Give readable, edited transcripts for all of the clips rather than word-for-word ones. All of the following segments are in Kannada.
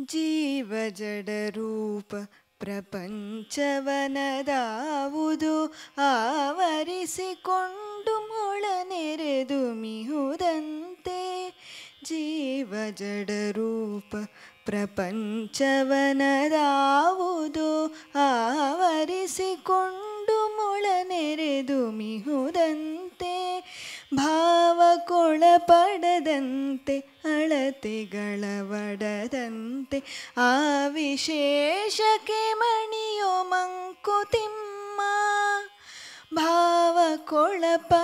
ಜೀವ ಜಡರೂಪ ಪ್ರಪಂಚವನದಾವುದು ಆವರಿಸಿಕೊಂಡು ಮೊಳನೆರೆದು ಮಿಹುದಂತೆ. ಜೀವ ಜಡರೂಪ ಪ್ರಪಂಚವನದಾವುದು ಆವರಿಸಿಕೊಂಡು ಮೊಳನೆರೆದು ಮಿಹುದಂತೆ. ಭಾವಕ್ಕೊಳಪಡದಂತೆ ಅಳತೆಗಳ ಒಡದಂತೆ ಆ ವಿಶೇಷಕ್ಕೆ ಮಣಿಯೋ ಮಂಕುತಿಮ್ಮ. ಭಾವಕ್ಕೊಳಪಡದಂತೆ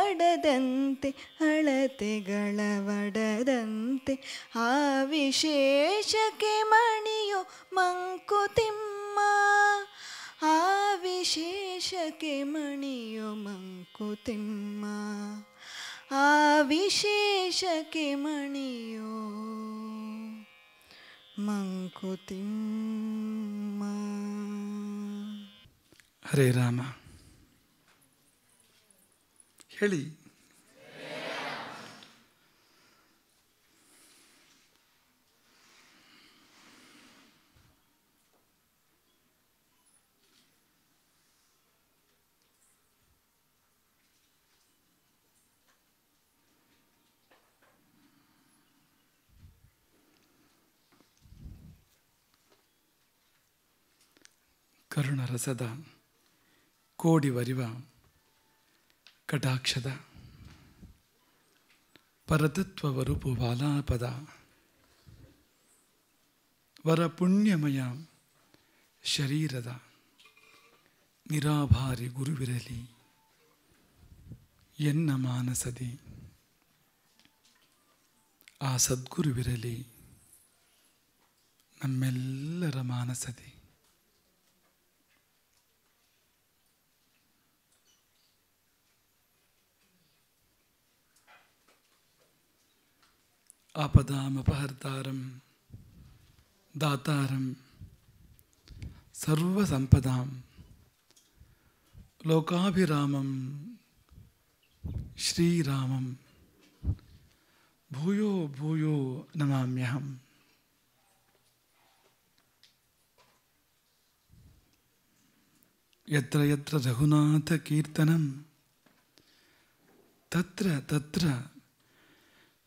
ಅಳತೆಗಳ ಒಡದಂತೆ ಆ ವಿಶೇಷಕ್ಕೆ ಮಣಿಯೋ ಮಂಕುತಿಮ್ಮ. ಆ ವಿಶೇಷಕ್ಕೆ ಮಣಿಯೋ ಮಂಕುತಿಮ್ಮ. ಆ ವಿಶೇಷಕ್ಕೆ ಮಣಿಯೋ ಮಂಕುತಿಮ್ಮ. ಹರೇ ರಾಮ. ಹೇಳಿ. ಕರುಣರಸದ ಕೋಡಿವರಿವ ಕಟಾಕ್ಷದ ಪರತತ್ವವರುಪು ವಾಲಾಪದ ವರ ಪುಣ್ಯಮಯ ಶರೀರದ ನಿರಾಭಾರಿ ಗುರುವಿರಲಿ ಎನ್ನ ಮಾನಸದಿ. ಆ ಸದ್ಗುರುವಿರಲಿ ನಮ್ಮೆಲ್ಲರ ಮಾನಸದಿ. ಆಪದಾಮಪಹರ್ತಾರಂ ದಾತಾರಂ ಸರ್ವಸಂಪದಾಂ ಲೋಕಾಭಿರಾಮಂ ಶ್ರೀರಾಮಂ ಭೂಯೋ ಭೂಯೋ ನಮಾಮ್ಯಹಂ. ಯತ್ರ ಯತ್ರ ರಘುನಾಥ ಕೀರ್ತನಂ ತತ್ರ ತತ್ರ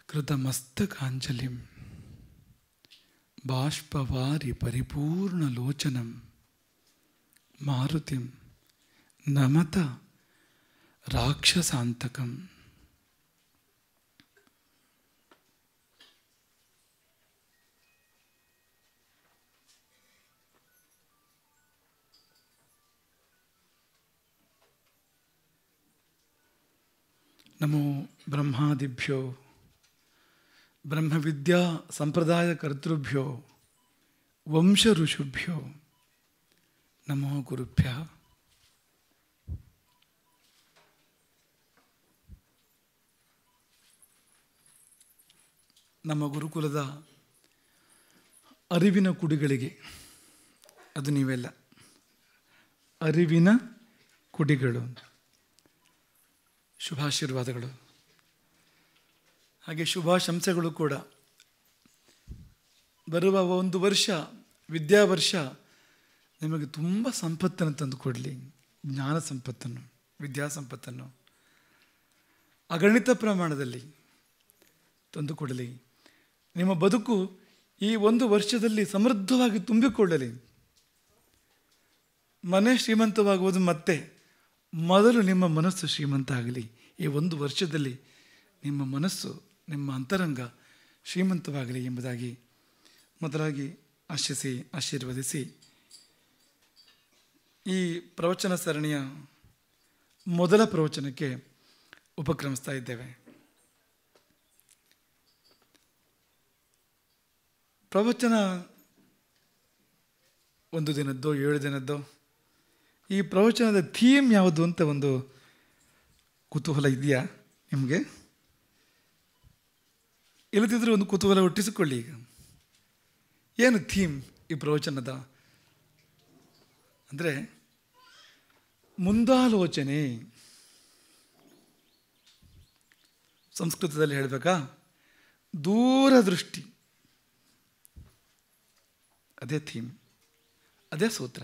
ಕೃತಮಸ್ತಕಾಂಜಲಿಂ ಬಾಷ್ಪವಾರಿ ಪರಿಪೂರ್ಣಲೋಚನಂ ಮಾರುತಿಂ ನಮತ ರಾಕ್ಷಸಾಂತಕಂ. ನಮೋ ಬ್ರಹ್ಮಾದಿಭ್ಯೋ ಬ್ರಹ್ಮವಿದ್ಯಾ ಸಂಪ್ರದಾಯ ಕರ್ತೃಭ್ಯೋ ವಂಶ ಋಷುಭ್ಯೋ ನಮೋ ಗುರುಭ್ಯ. ನಮ್ಮ ಗುರುಕುಲದ ಅರಿವಿನ ಕುಡಿಗಳಿಗೆ, ಅದು ನೀವೆಲ್ಲ ಅರಿವಿನ ಕುಡಿಗಳು, ಶುಭಾಶೀರ್ವಾದಗಳು ಹಾಗೆ ಶುಭಾಶಂಸೆಗಳು ಕೂಡ. ಬರುವ ಒಂದು ವರ್ಷ ವಿದ್ಯಾವರ್ಷ ನಿಮಗೆ ತುಂಬ ಸಂಪತ್ತನ್ನು ತಂದುಕೊಡಲಿ. ಜ್ಞಾನ ಸಂಪತ್ತನ್ನು, ವಿದ್ಯಾ ಸಂಪತ್ತನ್ನು ಅಗಣಿತ ಪ್ರಮಾಣದಲ್ಲಿ ತಂದುಕೊಡಲಿ. ನಿಮ್ಮ ಬದುಕು ಈ ಒಂದು ವರ್ಷದಲ್ಲಿ ಸಮೃದ್ಧವಾಗಿ ತುಂಬಿಕೊಳ್ಳಲಿ. ಮನೆ ಶ್ರೀಮಂತವಾಗುವುದು ಮತ್ತೆ, ಮೊದಲು ನಿಮ್ಮ ಮನಸ್ಸು ಶ್ರೀಮಂತ ಆಗಲಿ. ಈ ಒಂದು ವರ್ಷದಲ್ಲಿ ನಿಮ್ಮ ಮನಸ್ಸು, ನಿಮ್ಮ ಅಂತರಂಗ ಶ್ರೀಮಂತವಾಗಲಿ ಎಂಬುದಾಗಿ ಮೊದಲಾಗಿ ಆಶಿಸಿ ಆಶೀರ್ವದಿಸಿ ಈ ಪ್ರವಚನ ಸರಣಿಯ ಮೊದಲ ಪ್ರವಚನಕ್ಕೆ ಉಪಕ್ರಮಿಸ್ತಾ ಇದ್ದೇವೆ. ಪ್ರವಚನ 1 ದಿನದ್ದೋ 7 ದಿನದ್ದೋ, ಈ ಪ್ರವಚನದ ಥೀಮ್ ಯಾವುದು ಅಂತ ಒಂದು ಕುತೂಹಲ ಇದೆಯಾ ನಿಮಗೆ? ಇಲ್ಲದಿದ್ದರೆ ಒಂದು ಕುತೂಹಲ ಹುಟ್ಟಿಸಿಕೊಳ್ಳಿ. ಈಗ ಏನು ಥೀಮ್ ಈ ಪ್ರವಚನದ ಅಂದರೆ ಮುಂದಾಲೋಚನೆ. ಸಂಸ್ಕೃತದಲ್ಲಿ ಹೇಳಬೇಕಾ, ದೂರದೃಷ್ಟಿ. ಅದೇ ಥೀಮ್, ಅದೇ ಸೂತ್ರ.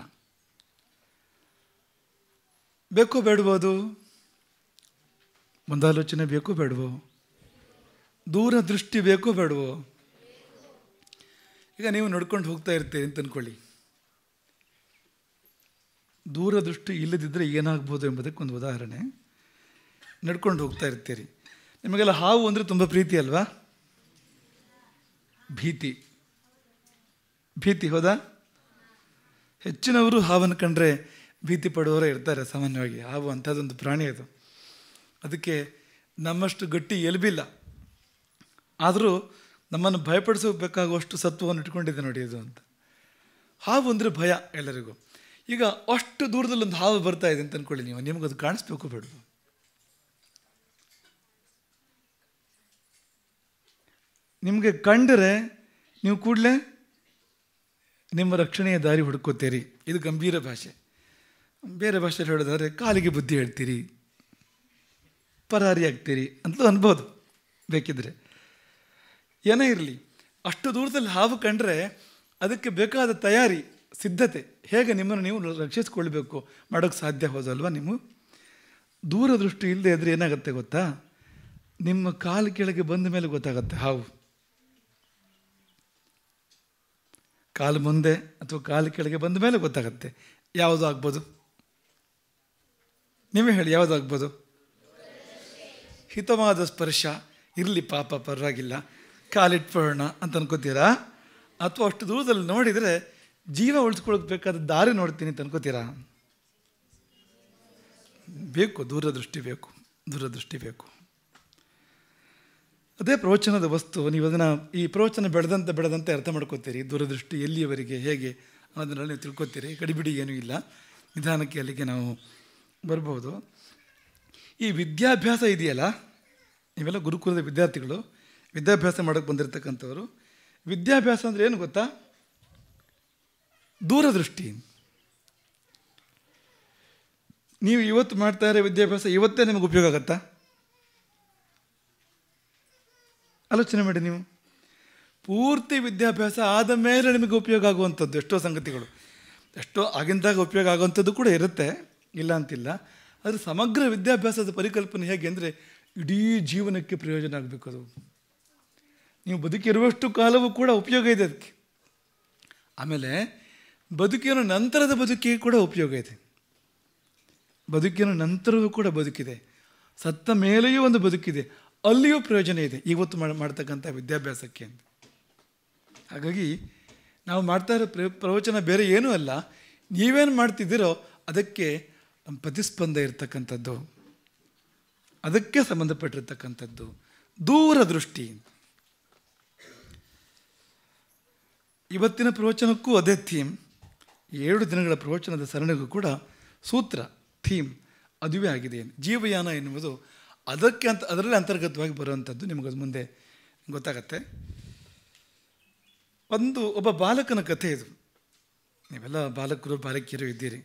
ಬೇಕೋ ಬೇಡಬೋದು? ಮುಂದಾಲೋಚನೆ ಬೇಕೋ ಬೇಡವೋ? ದೂರದೃಷ್ಟಿ ಬೇಕೋ ಬೇಡವೋ? ಈಗ ನೀವು ನಡ್ಕೊಂಡು ಹೋಗ್ತಾ ಇರ್ತೀರಿ ಅಂತ ಅಂದ್ಕೊಳ್ಳಿ. ದೂರದೃಷ್ಟಿ ಇಲ್ಲದಿದ್ದರೆ ಏನಾಗ್ಬೋದು ಎಂಬುದಕ್ಕೆ ಒಂದು ಉದಾಹರಣೆ. ನಡ್ಕೊಂಡು ಹೋಗ್ತಾ ಇರ್ತೀರಿ, ನಿಮಗೆಲ್ಲ ಹಾವು ಅಂದರೆ ತುಂಬ ಪ್ರೀತಿ ಅಲ್ವಾ? ಭೀತಿ ಹೌದಾ? ಹೆಚ್ಚಿನವರು ಹಾವನ್ನು ಕಂಡ್ರೆ ಭೀತಿ ಪಡುವವರೇ ಇರ್ತಾರೆ ಸಾಮಾನ್ಯವಾಗಿ. ಹಾವು ಅಂಥದ್ದೊಂದು ಪ್ರಾಣಿ ಅದು. ಅದಕ್ಕೆ ನಮ್ಮಷ್ಟು ಗಟ್ಟಿ ಎಲುಬಿಲ್ಲ, ಆದರೂ ನಮ್ಮನ್ನು ಭಯಪಡಿಸಬೇಕಾಗುವಷ್ಟು ಸತ್ವವನ್ನು ಇಟ್ಕೊಂಡಿದೆ ನೋಡಿ ಅದು ಅಂತ. ಹಾವು ಅಂದರೆ ಭಯ ಎಲ್ಲರಿಗೂ. ಈಗ ಅಷ್ಟು ದೂರದಲ್ಲಿ ಒಂದು ಹಾವು ಬರ್ತಾ ಇದೆ ಅಂತ ಅಂದ್ಕೊಳ್ಳಿ ನೀವು, ನಿಮಗದು ಕಾಣಿಸ್ಬೇಕು ಬೇಡ? ನಿಮಗೆ ಕಂಡರೆ ನೀವು ಕೂಡಲೇ ನಿಮ್ಮ ರಕ್ಷಣೆಯ ದಾರಿ ಹುಡುಕೋತೀರಿ. ಇದು ಗಂಭೀರ ಭಾಷೆ. ಬೇರೆ ಭಾಷೆಯಲ್ಲಿ ಹೇಳೋದಾದರೆ ಕಾಲಿಗೆ ಬುದ್ಧಿ ಹೇಳ್ತೀರಿ, ಪರಾರಿ ಆಗ್ತೀರಿ ಅಂತಲೂ ಅನ್ಬೋದು ಬೇಕಿದ್ರೆ. ಏನೇ ಇರಲಿ, ಅಷ್ಟು ದೂರದಲ್ಲಿ ಹಾವು ಕಂಡ್ರೆ ಅದಕ್ಕೆ ಬೇಕಾದ ತಯಾರಿ, ಸಿದ್ಧತೆ, ಹೇಗೆ ನಿಮ್ಮನ್ನು ನೀವು ರಕ್ಷಿಸಿಕೊಳ್ಬೇಕು ಮಾಡೋಕ್ಕೆ ಸಾಧ್ಯ ಹೋದಲ್ವಾ? ನೀವು ದೂರದೃಷ್ಟಿ ಇಲ್ಲದೆ ಇದ್ದರೆ ಏನಾಗುತ್ತೆ ಗೊತ್ತಾ? ನಿಮ್ಮ ಕಾಲು ಕೆಳಗೆ ಬಂದ ಮೇಲೆ ಗೊತ್ತಾಗತ್ತೆ ಹಾವು. ಕಾಲು ಮುಂದೆ ಅಥವಾ ಕಾಲು ಕೆಳಗೆ ಬಂದ ಮೇಲೆ ಗೊತ್ತಾಗತ್ತೆ. ಯಾವುದು ಆಗ್ಬೋದು? ನೀವೇ ಹೇಳಿ, ಯಾವುದು ಆಗ್ಬೋದು? ಹಿತವಾದ ಸ್ಪರ್ಶ ಇರಲಿ, ಪಾಪ ಪರವಾಗಿಲ್ಲ, ಕಾಲಿಟ್ಕೊಳ್ಳೋಣ ಅಂತ ಅನ್ಕೋತೀರಾ? ಅಥವಾ ಅಷ್ಟು ದೂರದಲ್ಲಿ ನೋಡಿದರೆ ಜೀವ ಉಳಿಸ್ಕೊಳ್ಳೋಕೆ ಬೇಕಾದ ದಾರಿ ನೋಡ್ತೀನಿ ಅಂತ ಅನ್ಕೋತೀರಾ? ಬೇಕು, ದೂರದೃಷ್ಟಿ ಬೇಕು, ದೂರದೃಷ್ಟಿ ಬೇಕು. ಅದೇ ಪ್ರವಚನದ ವಸ್ತು. ನೀವು ಅದನ್ನು ಈ ಪ್ರವಚನ ಬೆಳೆದಂತೆ ಅರ್ಥ ಮಾಡ್ಕೋತೀರಿ. ದೂರದೃಷ್ಟಿ ಎಲ್ಲಿಯವರೆಗೆ, ಹೇಗೆ ಅನ್ನೋದನ್ನೆಲ್ಲ ನೀವು ತಿಳ್ಕೊತೀರಿ. ಗಡಿಬಿಡಿ ಏನೂ ಇಲ್ಲ, ನಿಧಾನಕ್ಕೆ ಅಲ್ಲಿಗೆ ನಾವು ಬರ್ಬೋದು. ಈ ವಿದ್ಯಾಭ್ಯಾಸ ಇದೆಯಲ್ಲ, ನೀವೆಲ್ಲ ಗುರುಕುಲದ ವಿದ್ಯಾರ್ಥಿಗಳು, ವಿದ್ಯಾಭ್ಯಾಸ ಮಾಡೋಕ್ಕೆ ಬಂದಿರತಕ್ಕಂಥವ್ರು. ವಿದ್ಯಾಭ್ಯಾಸ ಅಂದರೆ ಏನು ಗೊತ್ತಾ? ದೂರದೃಷ್ಟಿ. ನೀವು ಇವತ್ತು ಮಾಡ್ತಾ ಇರೋ ವಿದ್ಯಾಭ್ಯಾಸ ಇವತ್ತೇ ನಿಮಗೆ ಉಪಯೋಗ ಆಗತ್ತಾ? ಆಲೋಚನೆ ಮಾಡಿ ನೀವು. ಪೂರ್ತಿ ವಿದ್ಯಾಭ್ಯಾಸ ಆದ ಮೇಲೆ ನಿಮಗೆ ಉಪಯೋಗ ಆಗುವಂಥದ್ದು ಎಷ್ಟೋ ಸಂಗತಿಗಳು, ಎಷ್ಟೋ ಆಗಿಂದಾಗ ಉಪಯೋಗ ಆಗುವಂಥದ್ದು ಕೂಡ ಇರುತ್ತೆ, ಇಲ್ಲ ಅಂತಿಲ್ಲ. ಆದರೆ ಸಮಗ್ರ ವಿದ್ಯಾಭ್ಯಾಸದ ಪರಿಕಲ್ಪನೆ ಹೇಗೆ ಅಂದರೆ ಇಡೀ ಜೀವನಕ್ಕೆ ಪ್ರಯೋಜನ ಆಗಬೇಕು. ಅದು ನೀವು ಬದುಕಿರುವಷ್ಟು ಕಾಲವೂ ಕೂಡ ಉಪಯೋಗ ಇದೆ ಅದಕ್ಕೆ. ಆಮೇಲೆ ಬದುಕಿನ ನಂತರದ ಬದುಕಿಗೆ ಕೂಡ ಉಪಯೋಗ ಇದೆ. ಬದುಕಿನ ನಂತರವೂ ಕೂಡ ಬದುಕಿದೆ, ಸತ್ತ ಮೇಲೆಯೂ ಒಂದು ಬದುಕಿದೆ, ಅಲ್ಲಿಯೂ ಪ್ರಯೋಜನ ಇದೆ ಇವತ್ತು ಮಾಡ್ತಕ್ಕಂಥ ವಿದ್ಯಾಭ್ಯಾಸಕ್ಕೆ ಅಂತ. ಹಾಗಾಗಿ ನಾವು ಮಾಡ್ತಾ ಇರೋ ಪ್ರವಚನ ಬೇರೆ ಏನೂ ಅಲ್ಲ, ನೀವೇನು ಮಾಡ್ತಿದ್ದೀರೋ ಅದಕ್ಕೆ ಪ್ರತಿಸ್ಪಂದ ಇರ್ತಕ್ಕಂಥದ್ದು, ಅದಕ್ಕೆ ಸಂಬಂಧಪಟ್ಟಿರ್ತಕ್ಕಂಥದ್ದು ದೂರದೃಷ್ಟಿ. ಇವತ್ತಿನ ಪ್ರವಚನಕ್ಕೂ ಅದೇ ಥೀಮ್. 7 ದಿನಗಳ ಪ್ರವಚನದ ಸರಣಿಗೂ ಕೂಡ ಸೂತ್ರ, ಥೀಮ್ ಅದುವೇ ಆಗಿದೆ. ಜೀವಯಾನ ಎನ್ನುವುದು ಅದರಲ್ಲಿ ಅಂತರ್ಗತವಾಗಿ ಬರುವಂಥದ್ದು. ನಿಮಗದು ಮುಂದೆ ಗೊತ್ತಾಗತ್ತೆ. ಒಬ್ಬ ಬಾಲಕನ ಕಥೆ ಇದು. ನೀವೆಲ್ಲ ಬಾಲಕರು ಬಾಲಕಿಯರು ಇದ್ದೀರಿ.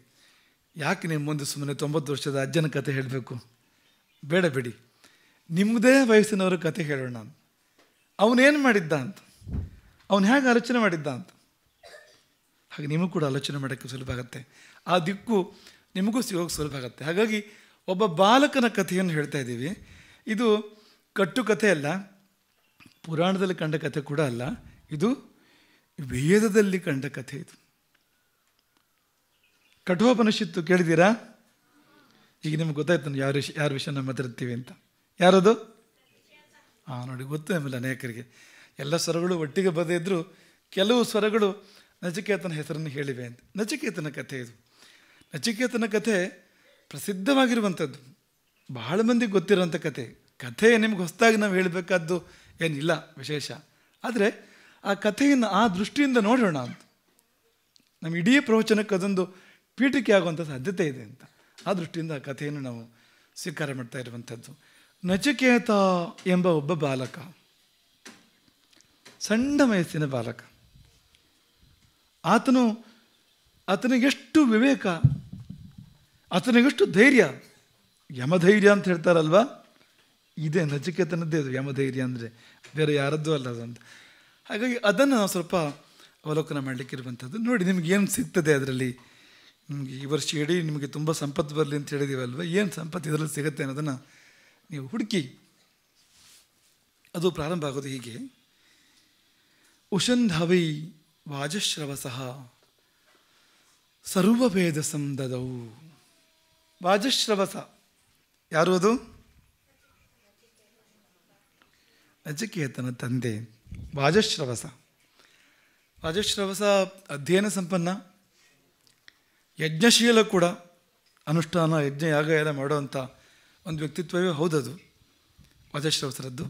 ಯಾಕೆ ನಿಮ್ಮ ಮುಂದೆ ಸುಮ್ಮನೆ 90 ವರ್ಷದ ಅಜ್ಜನ ಕಥೆ ಹೇಳಬೇಕು? ಬೇಡ ಬಿಡಿ, ನಿಮ್ಮದೇ ವಯಸ್ಸಿನವರ ಕಥೆ ಹೇಳೋಣ. ಅವನೇನು ಮಾಡಿದ್ದ ಅಂತ, ಅವನು ಹೇಗೆ ಆಲೋಚನೆ ಮಾಡಿದ್ದ ಅಂತ. ಹಾಗೆ ನಿಮಗೂ ಕೂಡ ಆಲೋಚನೆ ಮಾಡೋಕ್ಕೆ ಸುಲಭ ಆಗುತ್ತೆ, ಆ ದಿಕ್ಕು ನಿಮಗೂ ಸಿಗೋಕ್ಕೆ ಸುಲಭ ಆಗುತ್ತೆ. ಹಾಗಾಗಿ ಒಬ್ಬ ಬಾಲಕನ ಕಥೆಯನ್ನು ಹೇಳ್ತಾ ಇದ್ದೀವಿ. ಇದು ಕಟ್ಟು ಕಥೆ ಅಲ್ಲ, ಪುರಾಣದಲ್ಲಿ ಕಂಡ ಕಥೆ ಕೂಡ ಅಲ್ಲ, ಇದು ವೇದದಲ್ಲಿ ಕಂಡ ಕಥೆ. ಇದು ಕಠೋಪನಿಷತ್ತು ಕೇಳಿದ್ದೀರಾ? ಈಗ ನಿಮ್ಗೆ ಗೊತ್ತಾಯ್ತು ಯಾರ ವಿಷಯ ನಾವು ಮಾತಾಡ್ತೀವಿ ಅಂತ. ಯಾರದು? ನೋಡಿ, ಗೊತ್ತು ಆಮೇಲೆ ಅನೇಕರಿಗೆ. ಎಲ್ಲ ಸ್ವರಗಳು ಒಟ್ಟಿಗೆ ಬರದೇ ಇದ್ದರೂ ಕೆಲವು ಸ್ವರಗಳು ನಚಿಕೇತನ ಹೆಸರನ್ನು ಹೇಳಿವೆ ಅಂತ. ನಚಿಕೇತನ ಕಥೆ ಇದು. ನಚಿಕೇತನ ಕಥೆ ಪ್ರಸಿದ್ಧವಾಗಿರುವಂಥದ್ದು, ಬಹಳ ಮಂದಿಗೆ ಗೊತ್ತಿರುವಂಥ ಕಥೆ ನಿಮ್ಗೆ ಹೊಸದಾಗಿ ನಾವು ಹೇಳಬೇಕಾದ್ದು ಏನಿಲ್ಲ ವಿಶೇಷ. ಆದರೆ ಆ ಕಥೆಯನ್ನು ಆ ದೃಷ್ಟಿಯಿಂದ ನೋಡೋಣ ಅಂತ. ನಮ್ಮ ಇಡೀ ಪ್ರವಚನಕ್ಕೆ ಅದೊಂದು ಪೀಠಿಕೆ ಆಗುವಂಥ ಸಾಧ್ಯತೆ ಇದೆ ಅಂತ ಆ ದೃಷ್ಟಿಯಿಂದ ಆ ಕಥೆಯನ್ನು ನಾವು ಸ್ವೀಕಾರ ಮಾಡ್ತಾ ಇರುವಂಥದ್ದು. ನಚಿಕೇತ ಎಂಬ ಒಬ್ಬ ಬಾಲಕ, ಸಣ್ಣ ವಯಸ್ಸಿನ ಬಾಲಕ. ಆತನಿಗೆಷ್ಟು ವಿವೇಕ, ಆತನಿಗೆಷ್ಟು ಧೈರ್ಯ, ಯಮಧೈರ್ಯ ಅಂತ ಹೇಳ್ತಾರಲ್ವ, ಇದೇ ನಚಿಕೇತನದ್ದೇ ಅದು ಯಮಧೈರ್ಯ ಅಂದರೆ, ಬೇರೆ ಯಾರದ್ದೂ ಅಲ್ಲ ಅದಂತ. ಹಾಗಾಗಿ ಅದನ್ನು ನಾವು ಸ್ವಲ್ಪ ಅವಲೋಕನ ಮಾಡಲಿಕ್ಕಿರುವಂಥದ್ದು. ನೋಡಿ ನಿಮ್ಗೆ ಏನು ಸಿಗ್ತದೆ ಅದರಲ್ಲಿ. ನಿಮಗೆ ಈ ವರ್ಷ ಇಡೀ ನಿಮಗೆ ತುಂಬ ಸಂಪತ್ತು ಬರಲಿ ಅಂತ ಹೇಳಿದೀವಲ್ವ, ಏನು ಸಂಪತ್ತು ಇದರಲ್ಲಿ ಸಿಗುತ್ತೆ ಅನ್ನೋದನ್ನು ನೀವು ಹುಡುಕಿ. ಅದು ಪ್ರಾರಂಭ ಆಗೋದು ಹೀಗೆ: ಉಷಂಧವೈ ವಾಜಶ್ರವಸಃ ಸರ್ವವೇದ ಸಂದದೌ. ವಾಜಶ್ರವಸ ಯಾರು? ಅದು ನಚಿಕೇತನ ತಂದೆ ವಾಜಶ್ರವಸ. ವಾಜಶ್ರವಸ ಅಧ್ಯಯನ ಸಂಪನ್ನ, ಯಜ್ಞಶೀಲ ಕೂಡ, ಅನುಷ್ಠಾನ ಯಜ್ಞ ಯಾಗ ಎಲ್ಲ ಮಾಡುವಂಥ ಒಂದು ವ್ಯಕ್ತಿತ್ವವೇ ಹೌದದು ವಾಜಶ್ರವಸರದ್ದು.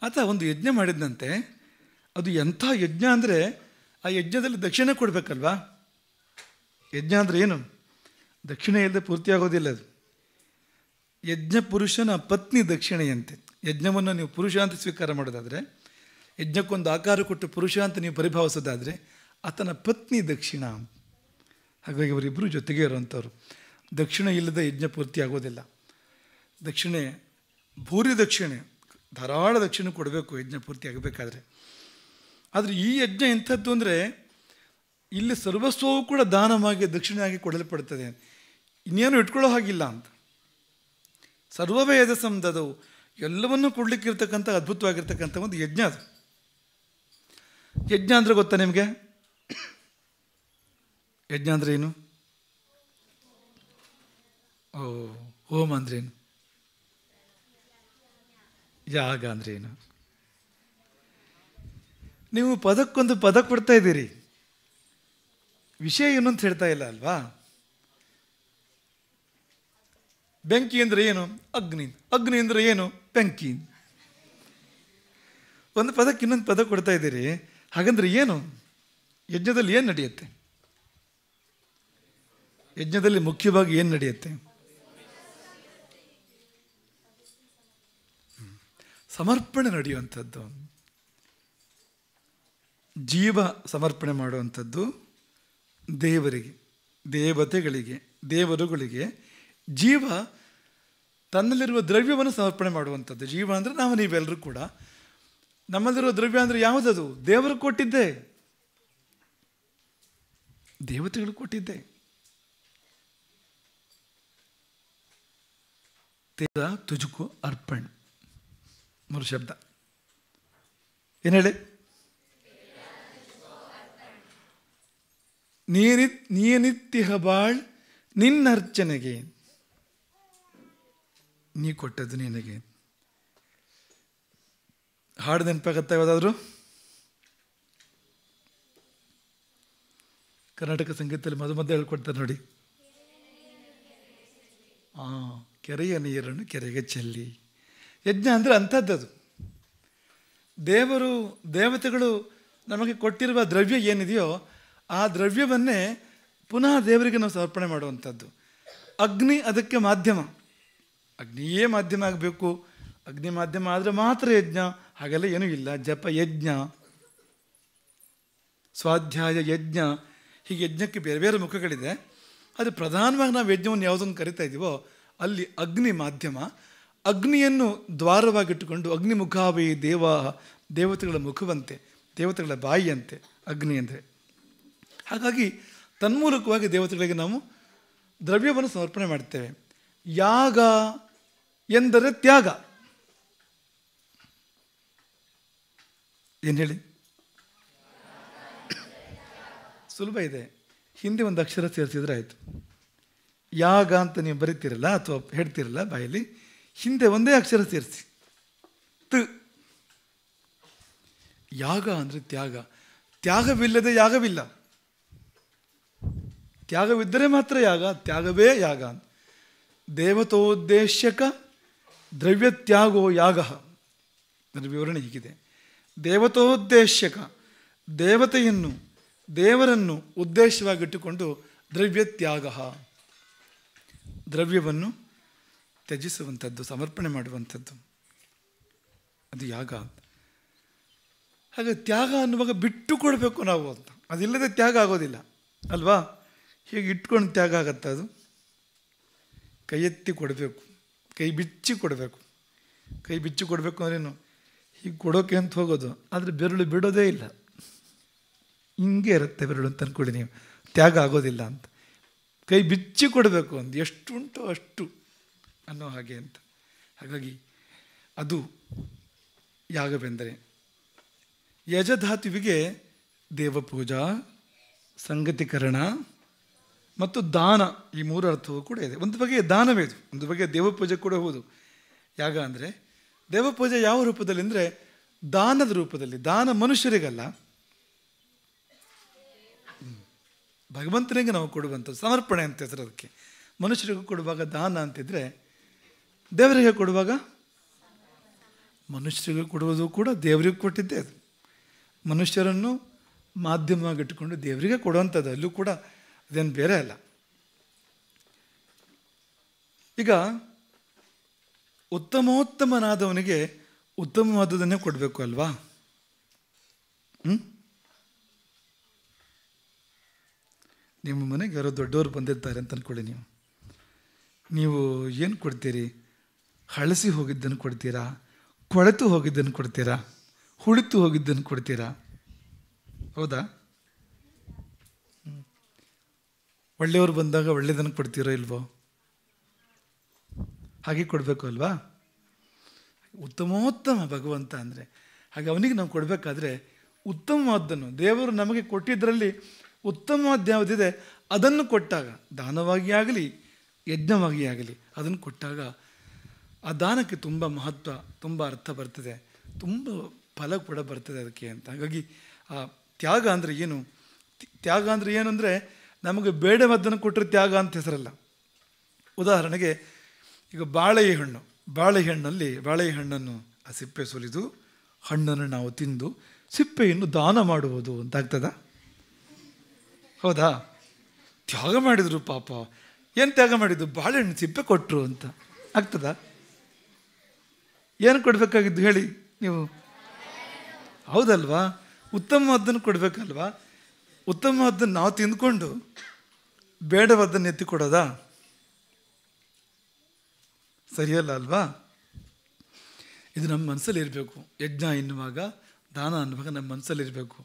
ಆತ ಒಂದು ಯಜ್ಞ ಮಾಡಿದಂತೆ. ಅದು ಎಂಥ ಯಜ್ಞ ಅಂದರೆ ಆ ಯಜ್ಞದಲ್ಲಿ ದಕ್ಷಿಣೆ ಕೊಡಬೇಕಲ್ವಾ. ಯಜ್ಞ ಅಂದರೆ ಏನು? ದಕ್ಷಿಣೆ ಇಲ್ಲದೆ ಪೂರ್ತಿಯಾಗೋದಿಲ್ಲ ಅದು. ಯಜ್ಞ ಪುರುಷನ ಪತ್ನಿ ದಕ್ಷಿಣೆಯಂತೆ. ಯಜ್ಞವನ್ನು ನೀವು ಪುರುಷ ಅಂತ ಸ್ವೀಕಾರ ಮಾಡೋದಾದರೆ, ಯಜ್ಞಕ್ಕೊಂದು ಆಕಾರ ಕೊಟ್ಟು ಪುರುಷ ಅಂತ ನೀವು ಪರಿಭಾವಿಸೋದಾದರೆ, ಆತನ ಪತ್ನಿ ದಕ್ಷಿಣ. ಹಾಗಾಗಿ ಅವರಿಬ್ಬರು ಜೊತೆಗೆ ಇರುವಂಥವ್ರು. ದಕ್ಷಿಣೆ ಇಲ್ಲದೆ ಯಜ್ಞ ಪೂರ್ತಿ ಆಗೋದಿಲ್ಲ. ದಕ್ಷಿಣೆ, ಭೂರಿ ದಕ್ಷಿಣೆ, ಧಾರಾಳ ದಕ್ಷಿಣೆ ಕೊಡಬೇಕು ಯಜ್ಞ ಪೂರ್ತಿ ಆಗಬೇಕಾದ್ರೆ. ಆದರೆ ಈ ಯಜ್ಞ ಎಂಥದ್ದು ಅಂದರೆ, ಇಲ್ಲಿ ಸರ್ವಸ್ವವೂ ಕೂಡ ದಾನವಾಗಿ ದಕ್ಷಿಣೆಯಾಗಿ ಕೊಡಲ್ಪಡ್ತದೆ, ಇನ್ನೇನು ಇಟ್ಕೊಳ್ಳೋ ಹಾಗಿಲ್ಲ ಅಂತ. ಸರ್ವವೇದ ಸಂದದವು, ಎಲ್ಲವನ್ನೂ ಕೊಡಲಿಕ್ಕಿರ್ತಕ್ಕಂಥ ಅದ್ಭುತವಾಗಿರ್ತಕ್ಕಂಥ ಒಂದು ಯಜ್ಞ ಅದು. ಯಜ್ಞ ಅಂದರೆ ಗೊತ್ತಾ ನಿಮಗೆ? ಯಜ್ಞ ಅಂದರೆ ಏನು? ಹೋಮ ಅಂದರೆ ಏನು? ಯಾಗ ಅಂದರೆ ಏನು? ನೀವು ಪದಕ್ಕೊಂದು ಪದ ಕೊಡ್ತಾ ಇದ್ದೀರಿ, ವಿಷಯ ಏನು ಅಂತ ಹೇಳ್ತಾ ಇಲ್ಲ ಅಲ್ವಾ. ಬೆಂಕಿ ಅಂದರೆ ಏನು? ಅಗ್ನಿ. ಅಗ್ನಿ ಅಂದರೆ ಏನು? ಬೆಂಕಿ. ಒಂದು ಪದಕ್ಕೆ ಇನ್ನೊಂದು ಪದ ಕೊಡ್ತಾ ಇದ್ದೀರಿ. ಹಾಗಂದ್ರೆ ಏನು? ಯಜ್ಞದಲ್ಲಿ ಏನು ನಡೆಯುತ್ತೆ? ಯಜ್ಞದಲ್ಲಿ ಮುಖ್ಯವಾಗಿ ಏನು ನಡೆಯುತ್ತೆ? ಸಮರ್ಪಣೆ ನಡೆಯುವಂಥದ್ದು. ಜೀವ ಸಮರ್ಪಣೆ ಮಾಡುವಂಥದ್ದು ದೇವರಿಗೆ, ದೇವತೆಗಳಿಗೆ, ದೇವರುಗಳಿಗೆ. ಜೀವ ತನ್ನಲ್ಲಿರುವ ದ್ರವ್ಯವನ್ನು ಸಮರ್ಪಣೆ ಮಾಡುವಂಥದ್ದು. ಜೀವ ಅಂದರೆ ನಾವು ನೀವೆಲ್ಲರೂ ಕೂಡ. ನಮ್ಮಲ್ಲಿರುವ ದ್ರವ್ಯ ಅಂದರೆ ಯಾವುದದು? ದೇವರು ಕೊಟ್ಟಿದ್ದೆ, ದೇವತೆಗಳು ಕೊಟ್ಟಿದ್ದೆ. ತೇರಾ ತುಜುಕು ಅರ್ಪಣ್, ಮೂರು ಶಬ್ದ. ಏನು ಹೇಳಿ? ನೀನಿತ್ಯಹ ಬಾಳ್ ನಿನ್ನರ್ಚನೆಗೆ, ನೀ ಕೊಟ್ಟದ್ದು ನಿನಗೆ. ಹಾಡು ನೆನಪಾಗತ್ತಾ ಯಾವುದಾದ್ರು? ಕರ್ನಾಟಕ ಸಂಗೀತದಲ್ಲಿ ಮಧ್ಯ ಹೇಳ್ಕೊಡ್ತಾರೆ ನೋಡಿ. ಕೆರೆಯ ನೀರನ್ನು ಕೆರೆಗೆ ಚೆಲ್ಲಿ. ಯಜ್ಞ ಅಂದರೆ ಅಂಥದ್ದದು. ದೇವತೆಗಳು ನಮಗೆ ಕೊಟ್ಟಿರುವ ದ್ರವ್ಯ ಏನಿದೆಯೋ ಆ ದ್ರವ್ಯವನ್ನೇ ಪುನಃ ದೇವರಿಗೆ ನಾವು ಸಮರ್ಪಣೆ ಮಾಡುವಂಥದ್ದು. ಅಗ್ನಿ ಅದಕ್ಕೆ ಮಾಧ್ಯಮ. ಅಗ್ನಿಯೇ ಮಾಧ್ಯಮ ಆಗಬೇಕು. ಅಗ್ನಿ ಮಾಧ್ಯಮ ಆದರೆ ಮಾತ್ರ ಯಜ್ಞ, ಹಾಗೆಲ್ಲ ಏನೂ ಇಲ್ಲ. ಜಪ ಯಜ್ಞ, ಸ್ವಾಧ್ಯಾಯ ಯಜ್ಞ, ಹೀಗೆ ಯಜ್ಞಕ್ಕೆ ಬೇರೆ ಬೇರೆ ಮುಖಗಳಿದೆ. ಅದು ಪ್ರಧಾನವಾಗಿ ನಾವು ಯಜ್ಞವನ್ನು ಯಾವುದನ್ನು ಕರಿತಾ ಇದ್ದೀವೋ ಅಲ್ಲಿ ಅಗ್ನಿ ಮಾಧ್ಯಮ. ಅಗ್ನಿಯನ್ನು ದ್ವಾರವಾಗಿಟ್ಟುಕೊಂಡು ಅಗ್ನಿ ಮುಖಾವೇ ದೇವ, ದೇವತೆಗಳ ಮುಖವಂತೆ, ದೇವತೆಗಳ ಬಾಯಿಯಂತೆ ಅಗ್ನಿ ಅಂದರೆ. ಹಾಗಾಗಿ ತನ್ಮೂಲಕವಾಗಿ ದೇವತೆಗಳಿಗೆ ನಾವು ದ್ರವ್ಯವನ್ನು ಸಮರ್ಪಣೆ ಮಾಡ್ತೇವೆ. ಯಾಗ ಎಂದರೆ ತ್ಯಾಗ. ಏನು ಹೇಳಿ? ಸುಲಭ ಇದೆ. ಹಿಂದೆ ಒಂದು ಅಕ್ಷರ ಸೇರಿಸಿದ್ರೆ ಆಯಿತು. ಯಾಗ ಅಂತ ನೀವು ಬರೀತೀರಲ್ಲ ಅಥವಾ ಹೇಳ್ತೀರಲ್ಲ ಬಾಯಲ್ಲಿ, ಹಿಂದೆ ಒಂದೇ ಅಕ್ಷರ ಸೇರಿಸಿ ತ್. ಯಾಗ ಅಂದರೆ ತ್ಯಾಗ. ತ್ಯಾಗವಿಲ್ಲದೆ ಯಾಗವಿಲ್ಲ. ತ್ಯಾಗವಿದ್ದರೆ ಮಾತ್ರ ಯಾಗ, ತ್ಯಾಗವೇ ಯಾಗ. ದೇವತೋದ್ದೇಶ್ಯಕ ದ್ರವ್ಯ ತ್ಯಾಗೋ ಯಾಗ. ಅದರ ವಿವರಣೆ ಹೀಗಿದೆ: ದೇವತೋದ್ದೇಶ್ಯಕ, ದೇವತೆಯನ್ನು, ದೇವರನ್ನು ಉದ್ದೇಶವಾಗಿಟ್ಟುಕೊಂಡು ದ್ರವ್ಯ ತ್ಯಾಗ, ದ್ರವ್ಯವನ್ನು ತ್ಯಜಿಸುವಂಥದ್ದು, ಸಮರ್ಪಣೆ ಮಾಡುವಂಥದ್ದು, ಅದು ಯಾಗ. ಹಾಗೆ ತ್ಯಾಗ ಅನ್ನುವಾಗ ಬಿಟ್ಟು ಕೊಡಬೇಕು ನಾವು ಅಂತ. ಅದಿಲ್ಲದೆ ತ್ಯಾಗ ಆಗೋದಿಲ್ಲ ಅಲ್ವಾ? ಹೀಗೆ ಇಟ್ಕೊಂಡು ತ್ಯಾಗ ಆಗತ್ತೆ ಅದು? ಕೈ ಎತ್ತಿ ಕೊಡಬೇಕು, ಕೈ ಬಿಚ್ಚಿ ಕೊಡಬೇಕು. ಕೈ ಬಿಚ್ಚಿ ಕೊಡಬೇಕು ಅಂದ್ರೇನು? ಹೀಗೆ ಕೊಡೋಕೆ ಅಂತ ಹೋಗೋದು, ಆದರೆ ಬೆರಳು ಬಿಡೋದೇ ಇಲ್ಲ. ಹಿಂಗೆ ಇರುತ್ತೆ ಬೆರಳು ಅಂತ ಅಂದ್ಕೊಳ್ಳಿ ನೀವು, ತ್ಯಾಗ ಆಗೋದಿಲ್ಲ ಅಂತ. ಕೈ ಬಿಚ್ಚಿ ಕೊಡಬೇಕು ಅಂತ, ಎಷ್ಟುಂಟೋ ಅಷ್ಟು ಅನ್ನೋ ಹಾಗೆ ಅಂತ. ಹಾಗಾಗಿ ಅದು ಯಾಗವೆಂದರೆ. ಯಜಧಾತುವಿಗೆ ದೇವಪೂಜಾ, ಸಂಗತಿಕರಣ ಮತ್ತು ದಾನ, ಈ ಮೂರು ಅರ್ಥವೂ ಕೂಡ ಇದೆ. ಒಂದು ಬಗೆಯ ದಾನವೇ ಇದು, ಒಂದು ಬಗೆಯ ದೇವಪೂಜೆ ಕೂಡ ಹೌದು. ಯಾಗ ಅಂದರೆ ದೇವಪೂಜೆ ಯಾವ ರೂಪದಲ್ಲಿ ಅಂದರೆ ದಾನದ ರೂಪದಲ್ಲಿ. ದಾನ ಮನುಷ್ಯರಿಗಲ್ಲ, ಭಗವಂತನಿಗೆ ನಾವು ಕೊಡುವಂಥದ್ದು ಸಮರ್ಪಣೆ ಅಂತ ಹೆಸರು ಅದಕ್ಕೆ. ಮನುಷ್ಯರಿಗೂ ಕೊಡುವಾಗ ದಾನ ಅಂತಿದ್ರೆ, ದೇವರಿಗೆ ಕೊಡುವಾಗ ಮನುಷ್ಯರಿಗೂ ಕೊಡುವುದು ಕೂಡ ದೇವರಿಗೆ ಕೊಟ್ಟಿದ್ದೇ ಅದು. ಮನುಷ್ಯರನ್ನು ಮಾಧ್ಯಮವಾಗಿ ಇಟ್ಟುಕೊಂಡು ದೇವರಿಗೆ ಕೊಡುವಂಥದ್ದು, ಅಲ್ಲೂ ಕೂಡ ಅದೇನು ಬೇರೆ ಅಲ್ಲ. ಈಗ ಉತ್ತಮೋತ್ತಮನಾದವನಿಗೆ ಉತ್ತಮವಾದದನ್ನೇ ಕೊಡಬೇಕು ಅಲ್ವಾ? ನಿಮ್ಮ ಮನೆಗೆ ಯಾರೋ ದೊಡ್ಡವರು ಬಂದಿರ್ತಾರೆ ಅಂತ ಅಂದ್ಕೊಳ್ಳಿ. ನೀವು ಏನು ಕೊಡ್ತೀರಿ? ಹಳಸಿ ಹೋಗಿದ್ದನ್ನು ಕೊಡ್ತೀರಾ, ಕೊಳೆತು ಹೋಗಿದ್ದನ್ನು ಕೊಡ್ತೀರಾ, ಹುಳಿತು ಹೋಗಿದ್ದನ್ನು ಕೊಡ್ತೀರಾ? ಹೌದಾ? ಒಳ್ಳೆಯವರು ಬಂದಾಗ ಒಳ್ಳೆಯದನ್ನು ಕೊಡ್ತೀರೋ ಇಲ್ವೋ? ಹಾಗೆ ಕೊಡಬೇಕು ಅಲ್ವಾ? ಉತ್ತಮೋತ್ತಮ ಭಗವಂತ ಅಂದರೆ ಹಾಗೆ ಅವನಿಗೆ ನಾವು ಕೊಡಬೇಕಾದ್ರೆ ಉತ್ತಮವಾದ್ದನ್ನು, ದೇವರು ನಮಗೆ ಕೊಟ್ಟಿದ್ದರಲ್ಲಿ ಉತ್ತಮವಾದ ಯಾವುದಿದೆ ಅದನ್ನು ಕೊಟ್ಟಾಗ, ದಾನವಾಗಿ ಆಗಲಿ ಯಜ್ಞವಾಗಿ ಆಗಲಿ ಅದನ್ನು ಕೊಟ್ಟಾಗ ಆ ದಾನಕ್ಕೆ ತುಂಬ ಮಹತ್ವ, ತುಂಬ ಅರ್ಥ ಬರ್ತದೆ, ತುಂಬ ಫಲ ಕೂಡ ಬರ್ತದೆ ಅದಕ್ಕೆ ಅಂತ. ಹಾಗಾಗಿ ಆ ತ್ಯಾಗ ಅಂದರೆ ಏನು? ತ್ಯಾಗ ಅಂದರೆ ಏನು ಅಂದರೆ ನಮಗೆ ಬೇಡವಾದ್ದನ್ನು ಕೊಟ್ಟರೆ ತ್ಯಾಗ ಅಂತ ಹೆಸರಲ್ಲ. ಉದಾಹರಣೆಗೆ ಈಗ ಬಾಳೆಹಣ್ಣನ್ನು ಆ ಸಿಪ್ಪೆ ಸುಲಿದು ಹಣ್ಣನ್ನು ನಾವು ತಿಂದು ಸಿಪ್ಪೆಯನ್ನು ದಾನ ಮಾಡುವುದು ಅಂತ ಆಗ್ತದ? ಹೌದಾ? ತ್ಯಾಗ ಮಾಡಿದರು ಪಾಪ, ಏನು ತ್ಯಾಗ ಮಾಡಿದ್ದು? ಬಾಳೆಹಣ್ಣು ಸಿಪ್ಪೆ ಕೊಟ್ಟರು ಅಂತ ಆಗ್ತದ? ಏನು ಕೊಡಬೇಕಾಗಿದ್ದು ಹೇಳಿ ನೀವು? ಹೌದಲ್ವಾ? ಉತ್ತಮವಾದ್ದನ್ನು ಕೊಡಬೇಕಲ್ವಾ? ಉತ್ತಮವಾದ್ದನ್ನು ನಾವು ತಿಂದ್ಕೊಂಡು ಬೇಡವಾದ್ದನ್ನು ಎತ್ತಿ ಕೊಡೋದಾ? ಸರಿಯಲ್ಲ ಅಲ್ವಾ? ಇದು ನಮ್ಮ ಮನಸ್ಸಲ್ಲಿ ಇರಬೇಕು. ಯಜ್ಞ ಎನ್ನುವಾಗ, ದಾನ ಅನ್ನುವಾಗ ನಮ್ಮ ಮನಸ್ಸಲ್ಲಿ ಇರಬೇಕು.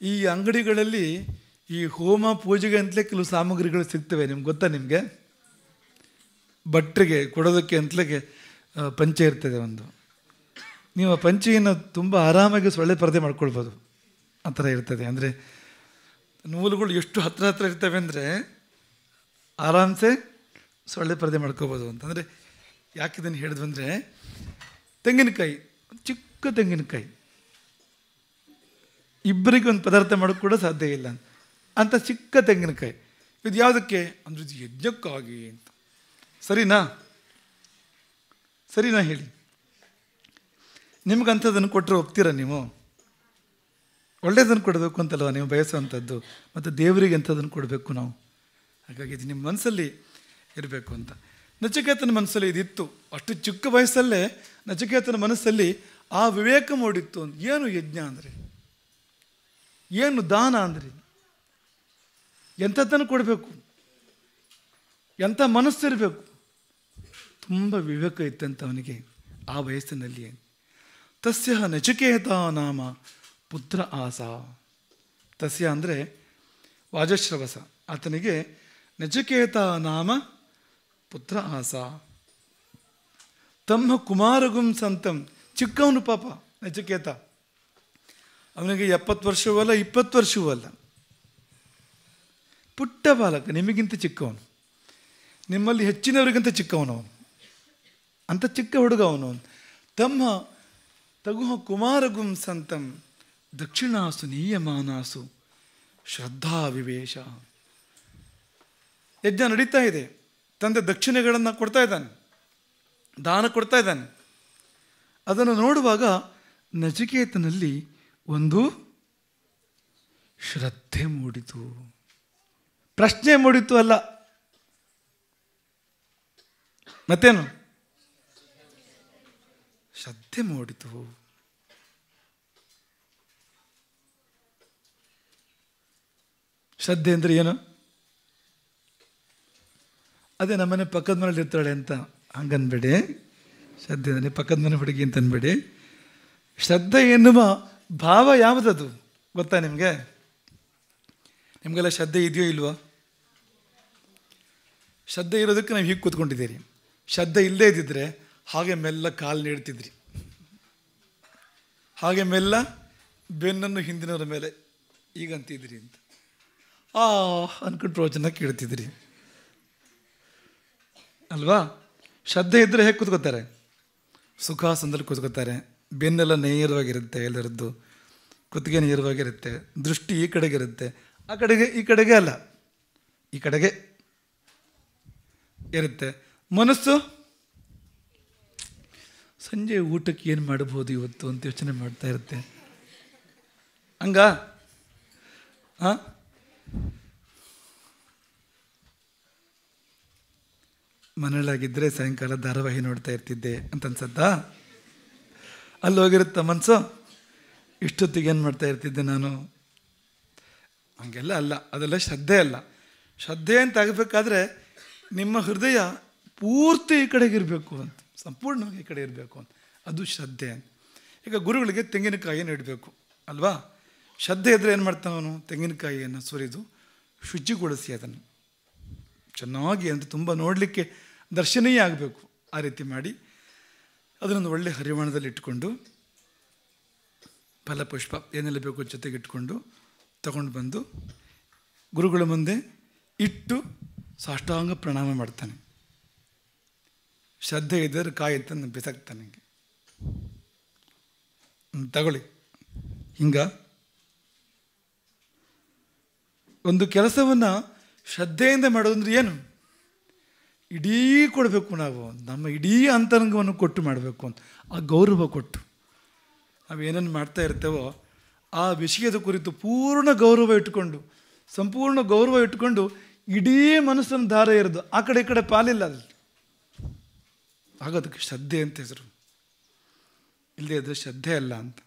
ಈ ಅಂಗಡಿಗಳಲ್ಲಿ ಈ ಹೋಮ ಪೂಜೆಗೆ ಅಂತಲೇ ಕೆಲವು ಸಾಮಗ್ರಿಗಳು ಸಿಗ್ತವೆ, ನಿಮ್ಗೆ ಗೊತ್ತಾ? ನಿಮಗೆ ಭಟ್ರಿಗೆ ಕೊಡೋದಕ್ಕೆ ಅಂತಲೇ ಪಂಚೆ ಇರ್ತದೆ ಒಂದು. ನೀವು ಆ ಪಂಚೆಯನ್ನು ತುಂಬ ಆರಾಮಾಗಿ ಸೊಳ್ಳೆ ಪರದೆ ಮಾಡ್ಕೊಳ್ಬೋದು, ಆ ಥರ ಇರ್ತದೆ. ಅಂದರೆ ನೂಲುಗಳು ಎಷ್ಟು ಹತ್ರ ಇರ್ತವೆ ಅಂದರೆ ಆರಾಮ್ಸೆ ಸೊಳ್ಳೆ ಪರದೆ ಮಾಡ್ಕೋಬೋದು ಅಂತಂದರೆ. ಯಾಕೆ ಇದನ್ನು ಹೇಳಿದ್ವು ಅಂದರೆ, ತೆಂಗಿನಕಾಯಿ, ಚಿಕ್ಕ ತೆಂಗಿನಕಾಯಿ, ಇಬ್ಬರಿಗೆ ಒಂದು ಪದಾರ್ಥ ಮಾಡೋಕ್ಕೆ ಕೂಡ ಸಾಧ್ಯ ಇಲ್ಲ ಅಂತ ಚಿಕ್ಕ ತೆಂಗಿನಕಾಯಿ. ಇದು ಯಾವುದಕ್ಕೆ ಅಂದರೆ ಇದು ಯಜ್ಞಕ್ಕಾಗಿ ಅಂತ. ಸರಿನಾ ಹೇಳಿ? ನಿಮ್ಗಂಥದ್ದನ್ನು ಕೊಟ್ಟರೆ ಒಪ್ತೀರಾ ನೀವು? ಒಳ್ಳೆಯದನ್ನು ಕೊಡಬೇಕು ಅಂತಲ್ವ ನೀವು ಬಯಸುವಂಥದ್ದು, ಮತ್ತು ದೇವರಿಗೆ ಅಂಥದ್ದನ್ನು ಕೊಡಬೇಕು ನಾವು. ಹಾಗಾಗಿ ಇದು ನಿಮ್ಮ ಮನಸ್ಸಲ್ಲಿ ಇರಬೇಕು ಅಂತ. ನಚಿಕೇತನ ಮನಸ್ಸಲ್ಲಿ ಇದಿತ್ತು. ಅಷ್ಟು ಚಿಕ್ಕ ವಯಸ್ಸಲ್ಲೇ ನಚಿಕೇತನ ಮನಸ್ಸಲ್ಲಿ ಆ ವಿವೇಕ ಮೂಡಿತ್ತು. ಏನು ಯಜ್ಞ ಅಂದರೆ, ಏನು ದಾನ ಅಂದರೆ, ಎಂಥದ್ದನ್ನು ಕೊಡಬೇಕು, ಎಂಥ ಮನಸ್ಸಿರಬೇಕು. ತುಂಬ ವಿವೇಕ ಇತ್ತಂತ ಅವನಿಗೆ ಆ ವಯಸ್ಸಿನಲ್ಲಿ. ತಸ್ಯ ನಚಿಕೇತ ನಾಮ ಪುತ್ರ ಆಸ. ತಸ್ಯ ಅಂದರೆ ವಾಜಶ್ರವಸ, ಆತನಿಗೆ ನಚಿಕೇತ ನಾಮ ಪುತ್ರ ಆಸ. ತಮ್ಮ ಕುಮಾರಗುಂ ಸಂತಂ, ಚಿಕ್ಕವನು ಪಾಪ ನಚಿಕೇತ. ಅವನಿಗೆ 70 ವರ್ಷವೂ ಅಲ್ಲ 20 ವರ್ಷವೂ ಅಲ್ಲ, ಪುಟ್ಟ ಬಾಲಕ, ನಿಮಗಿಂತ ಚಿಕ್ಕವನು, ನಿಮ್ಮಲ್ಲಿ ಹೆಚ್ಚಿನವರಿಗಿಂತ ಚಿಕ್ಕವನು ಅವನು, ಅಂಥ ಚಿಕ್ಕ ಹುಡುಗ ಅವನು. ತಮ್ಮ ತಗುಹ ಕುಮಾರಗುಂ ಸಂತಂ ದಕ್ಷಿಣಾಸು ನೀಯಮಾನಾಸು ಶ್ರದ್ಧಾ ವಿವೇಶ. ಯಜ್ಞ ನಡೀತಾ ಇದೆ, ತಂದೆ ದಕ್ಷಿಣೆಗಳನ್ನು ಕೊಡ್ತಾ ಇದ್ದಾನೆ, ದಾನ ಕೊಡ್ತಾ ಇದ್ದಾನೆ. ಅದನ್ನು ನೋಡುವಾಗ ನಚಿಕೇತನಲ್ಲಿ ಒಂದು ಶ್ರದ್ಧೆ ಮೂಡಿತು, ಪ್ರಶ್ನೆ ಮೂಡಿತು ಅಲ್ಲ, ಮತ್ತೇನು? ಶ್ರದ್ಧೆ ಮೂಡಿತು. ಶ್ರದ್ಧೆ ಅಂದರೆ ಏನು? ಅದೇ ನಮ್ಮನೆ ಪಕ್ಕದ ಮನೇಲಿ ಇರ್ತಾಳೆ ಅಂತ ಹಂಗನ್ಬೇಡಿ. ಶ್ರದ್ಧೆ ಅಂದರೆ ಪಕ್ಕದ ಮನೆ ಹುಡುಗಿ ಅಂತ ಅನ್ಬೇಡಿ. ಶ್ರದ್ಧೆ ಎನ್ನುವ ಭಾವ ಯಾವುದದು ಗೊತ್ತಾ ನಿಮಗೆ? ನಿಮಗೆಲ್ಲ ಶ್ರದ್ಧೆ ಇದೆಯೋ ಇಲ್ವೋ? ಶ್ರದ್ಧೆ ಇರೋದಕ್ಕೆ ನಾವು ಹೀಗೆ ಕೂತ್ಕೊಂಡಿದ್ದೀರಿ. ಶ್ರದ್ಧೆ ಇಲ್ಲದೇ ಇದ್ದಿದ್ರೆ ಹಾಗೆ ಮೆಲ್ಲ ಕಾಲು ನೀಡ್ತಿದ್ರಿ, ಹಾಗೆ ಮೆಲ್ಲ ಬೆನ್ನನ್ನು ಹಿಂದಿನವರ ಮೇಲೆ ಈಗಂತಿದ್ರಿ ಅಂತ ಅನ್ಕೊಂಡು ಪ್ರವಚನ ಕೇಳ್ತಿದ್ರಿ ಅಲ್ವಾ? ಶ್ರದ್ಧೆ ಇದ್ದರೆ ಹೇಗೆ ಕೂತ್ಕೋತಾರೆ? ಸುಖಾಸನದಲ್ಲಿ ಕೂತ್ಕೋತಾರೆ. ಬೆನ್ನೆಲ್ಲ ನೇರವಾಗಿರುತ್ತೆ, ಎಲ್ಲರದ್ದು ಕುತ್ತಿಗೆ ನೇರವಾಗಿರುತ್ತೆ, ದೃಷ್ಟಿ ಈ ಕಡೆಗಿರುತ್ತೆ, ಆ ಕಡೆಗೆ ಈ ಕಡೆಗೆ ಅಲ್ಲ, ಈ ಕಡೆಗೆ ಇರುತ್ತೆ. ಮನಸ್ಸು ಸಂಜೆ ಊಟಕ್ಕೆ ಏನು ಮಾಡಬಹುದು ಇವತ್ತು ಅಂತ ಯೋಚನೆ ಮಾಡ್ತಾ ಇರುತ್ತೆ. ಹಂಗ ಮನೆಯೊಳಗಿದ್ದರೆ ಸಾಯಂಕಾಲ ಧಾರಾವಾಹಿ ನೋಡ್ತಾ ಇರ್ತಿದ್ದೆ ಅಂತ ಅನ್ಸತ್ತಾ? ಅಲ್ಲಿ ಹೋಗಿರುತ್ತ ಮನಸ್ಸು, ಇಷ್ಟೊತ್ತಿಗೆ ಏನು ಮಾಡ್ತಾ ಇರ್ತಿದ್ದೆ ನಾನು? ಹಂಗೆಲ್ಲ ಅಲ್ಲ, ಅದೆಲ್ಲ ಶ್ರದ್ಧೆ ಅಲ್ಲ. ಶ್ರದ್ಧೆ ಅಂತ ಆಗಬೇಕಾದ್ರೆ ನಿಮ್ಮ ಹೃದಯ ಪೂರ್ತಿ ಈ ಕಡೆಗೆ ಇರಬೇಕು ಅಂತ, ಸಂಪೂರ್ಣವಾಗಿ ಈ ಕಡೆ ಇರಬೇಕು ಅಂತ, ಅದು ಶ್ರದ್ಧೆ ಅಂತ. ಈಗ ಗುರುಗಳಿಗೆ ತೆಂಗಿನಕಾಯಿಯನ್ನು ಇಡಬೇಕು ಅಲ್ವಾ? ಶ್ರದ್ಧೆ ಇದ್ದರೆ ಏನು ಮಾಡ್ತಾನೆ ಅವನು? ತೆಂಗಿನಕಾಯಿಯನ್ನು ಸುರಿದು ಶುಚಿಗೊಳಿಸಿ ಅದನ್ನು ಚೆನ್ನಾಗಿ, ಅಂದರೆ ತುಂಬ ನೋಡಲಿಕ್ಕೆ ದರ್ಶನೀಯ ಆಗಬೇಕು, ಆ ರೀತಿ ಮಾಡಿ ಅದನ್ನೊಂದು ಒಳ್ಳೆ ಹರಿವಾಣದಲ್ಲಿ ಇಟ್ಕೊಂಡು ಫಲಪುಷ್ಪ ಏನೆಲ್ಲ ಬೇಕು ಜೊತೆಗೆ ಇಟ್ಕೊಂಡು ತಗೊಂಡು ಬಂದು ಗುರುಗಳ ಮುಂದೆ ಇಟ್ಟು ಸಾಷ್ಟಾಂಗ ಪ್ರಣಾಮ ಮಾಡ್ತಾನೆ. ಶ್ರದ್ಧೆ ಇದ್ದರೆ ಕಾಯಿ ತಂದು ಬಿಸಾಕ್ತಾನೆ. ತಗೊಳ್ಳಿ. ಹಿಂಗ ಒಂದು ಕೆಲಸವನ್ನು ಶ್ರದ್ಧೆಯಿಂದ ಮಾಡೋದಂದ್ರೆ ಏನು? ಇಡೀ ಕೊಡಬೇಕು, ನಾವು ನಮ್ಮ ಇಡೀ ಅಂತರಂಗವನ್ನು ಕೊಟ್ಟು ಮಾಡಬೇಕು ಅಂತ, ಆ ಗೌರವ ಕೊಟ್ಟು ನಾವೇನೇನು ಮಾಡ್ತಾ ಇರ್ತೇವೋ ಆ ವಿಷಯದ ಕುರಿತು ಪೂರ್ಣ ಗೌರವ ಇಟ್ಕೊಂಡು, ಸಂಪೂರ್ಣ ಗೌರವ ಇಟ್ಕೊಂಡು ಇಡೀ ಮನಸ್ಸನ್ನು ದಾರ ಇರೋದು, ಆ ಕಡೆ ಈ ಕಡೆ ಪಾಲಿಲ್ಲ ಅಲ್ಲಿ, ಆಗೋದಕ್ಕೆ ಶ್ರದ್ಧೆ ಅಂತ ಹೆಸರು. ಇಲ್ಲದೇ ಇದ್ರೆ ಶ್ರದ್ಧೆ ಅಲ್ಲ ಅಂತ.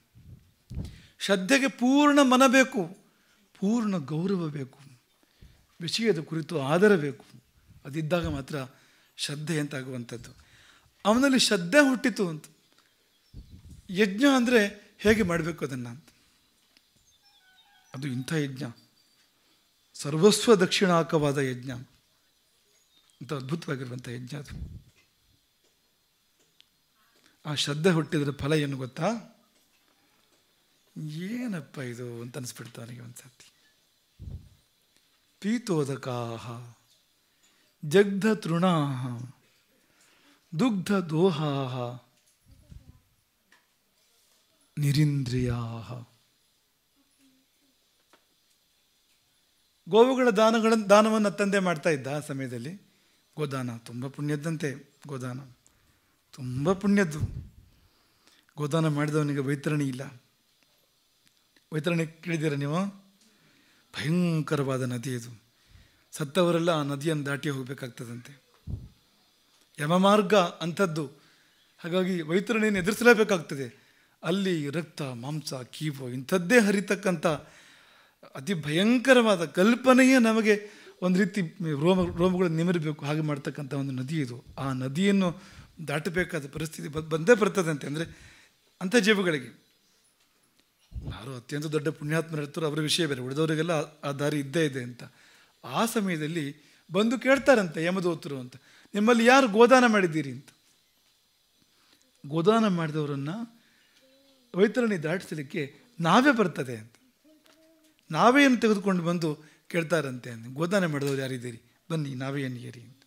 ಶ್ರದ್ಧೆಗೆ ಪೂರ್ಣ ಮನ ಬೇಕು, ಪೂರ್ಣ ಗೌರವ ಬೇಕು, ವಿಷಯದ ಕುರಿತು ಆದರ ಬೇಕು. ಅದಿದ್ದಾಗ ಮಾತ್ರ ಶ್ರದ್ಧೆ ಅಂತ ಆಗುವಂಥದ್ದು. ಅವನಲ್ಲಿ ಶ್ರದ್ಧೆ ಹುಟ್ಟಿತು ಅಂತ. ಯಜ್ಞ ಅಂದರೆ ಹೇಗೆ ಮಾಡಬೇಕು ಅದನ್ನು ಅಂತ, ಅದು ಇಂಥ ಯಜ್ಞ, ಸರ್ವಸ್ವ ದಕ್ಷಿಣಾಕವಾದ ಯಜ್ಞ, ಅಂತ ಅದ್ಭುತವಾಗಿರುವಂಥ ಯಜ್ಞ ಅದು. ಆ ಶ್ರದ್ಧೆ ಹುಟ್ಟಿದ್ರೆ ಫಲ ಏನು ಗೊತ್ತಾ? ಏನಪ್ಪ ಇದು ಅಂತ ಅನಿಸ್ಬಿಡ್ತು ನನಗೆ ಒಂದು ಸರ್ತಿ. ಪೀತೋದಕಾಹ ಜಗ್ಧ ತೃಣಾಹ ದುಗ್ಧ ದೋಹಾಹ ನಿರಿಂದ್ರಿಯಾಹ. ಗೋವುಗಳ ದಾನವನ್ನು ತಂದೆ ಮಾಡ್ತಾ ಇದ್ದ ಆ ಸಮಯದಲ್ಲಿ. ಗೋದಾನ ತುಂಬ ಪುಣ್ಯದ್ದಂತೆ, ಗೋದಾನ ತುಂಬ ಪುಣ್ಯದ್ದು. ಗೋದಾನ ಮಾಡಿದವನಿಗೆ ವೈತರಣಿ ಇಲ್ಲ. ವೈತರಣಿ ಕೇಳಿದ್ದೀರ ನೀವು? ಭಯಂಕರವಾದ ನದಿ ಇದು. ಸತ್ತವರೆಲ್ಲ ಆ ನದಿಯನ್ನು ದಾಟಿ ಹೋಗಬೇಕಾಗ್ತದಂತೆ. ಯಮಮಾರ್ಗ ಅಂಥದ್ದು. ಹಾಗಾಗಿ ವೈತರಣಿಯನ್ನು ಎದುರಿಸಲೇಬೇಕಾಗ್ತದೆ. ಅಲ್ಲಿ ರಕ್ತ, ಮಾಂಸ, ಕೀವು ಇಂಥದ್ದೇ ಹರಿತಕ್ಕಂಥ ಅತಿ ಭಯಂಕರವಾದ ಕಲ್ಪನೆಯೇ ನಮಗೆ ಒಂದು ರೀತಿ ರೋಮಗಳು ನಿಮಿರಬೇಕು, ಹಾಗೆ ಮಾಡ್ತಕ್ಕಂಥ ಒಂದು ನದಿ ಇದು. ಆ ನದಿಯನ್ನು ದಾಟಬೇಕಾದ ಪರಿಸ್ಥಿತಿ ಬಂದೇ ಬರ್ತದಂತೆ. ಅಂದರೆ ಅಂಥ ಜೀವಗಳಿಗೆ ಯಾರು ಅತ್ಯಂತ ದೊಡ್ಡ ಪುಣ್ಯಾತ್ಮರು ಇರ್ತಾರೋ ಅವರ ವಿಷಯ ಬೇರೆ, ಉಳಿದವರಿಗೆಲ್ಲ ಆ ದಾರಿ ಇದ್ದೇ ಇದೆ ಅಂತ. ಆ ಸಮಯದಲ್ಲಿ ಬಂದು ಕೇಳ್ತಾರಂತೆ ಯಮದೂತರು ಅಂತ, ನಿಮ್ಮಲ್ಲಿ ಯಾರು ಗೋದಾನ ಮಾಡಿದ್ದೀರಿ ಅಂತ. ಗೋದಾನ ಮಾಡಿದವರನ್ನು ವೈತರಣಿ ದಾಟಿಸಲಿಕ್ಕೆ ನಾವೇ ಬರ್ತದೆ ಅಂತ, ನಾವೇನು ತೆಗೆದುಕೊಂಡು ಬಂದು ಕೇಳ್ತಾರಂತೆ ಅಂತ. ಗೋದಾನ ಮಾಡಿದವರು ಯಾರಿದ್ದೀರಿ, ಬನ್ನಿ ನಾವೇ ಏನಿದ್ದೀರಿ ಅಂತ.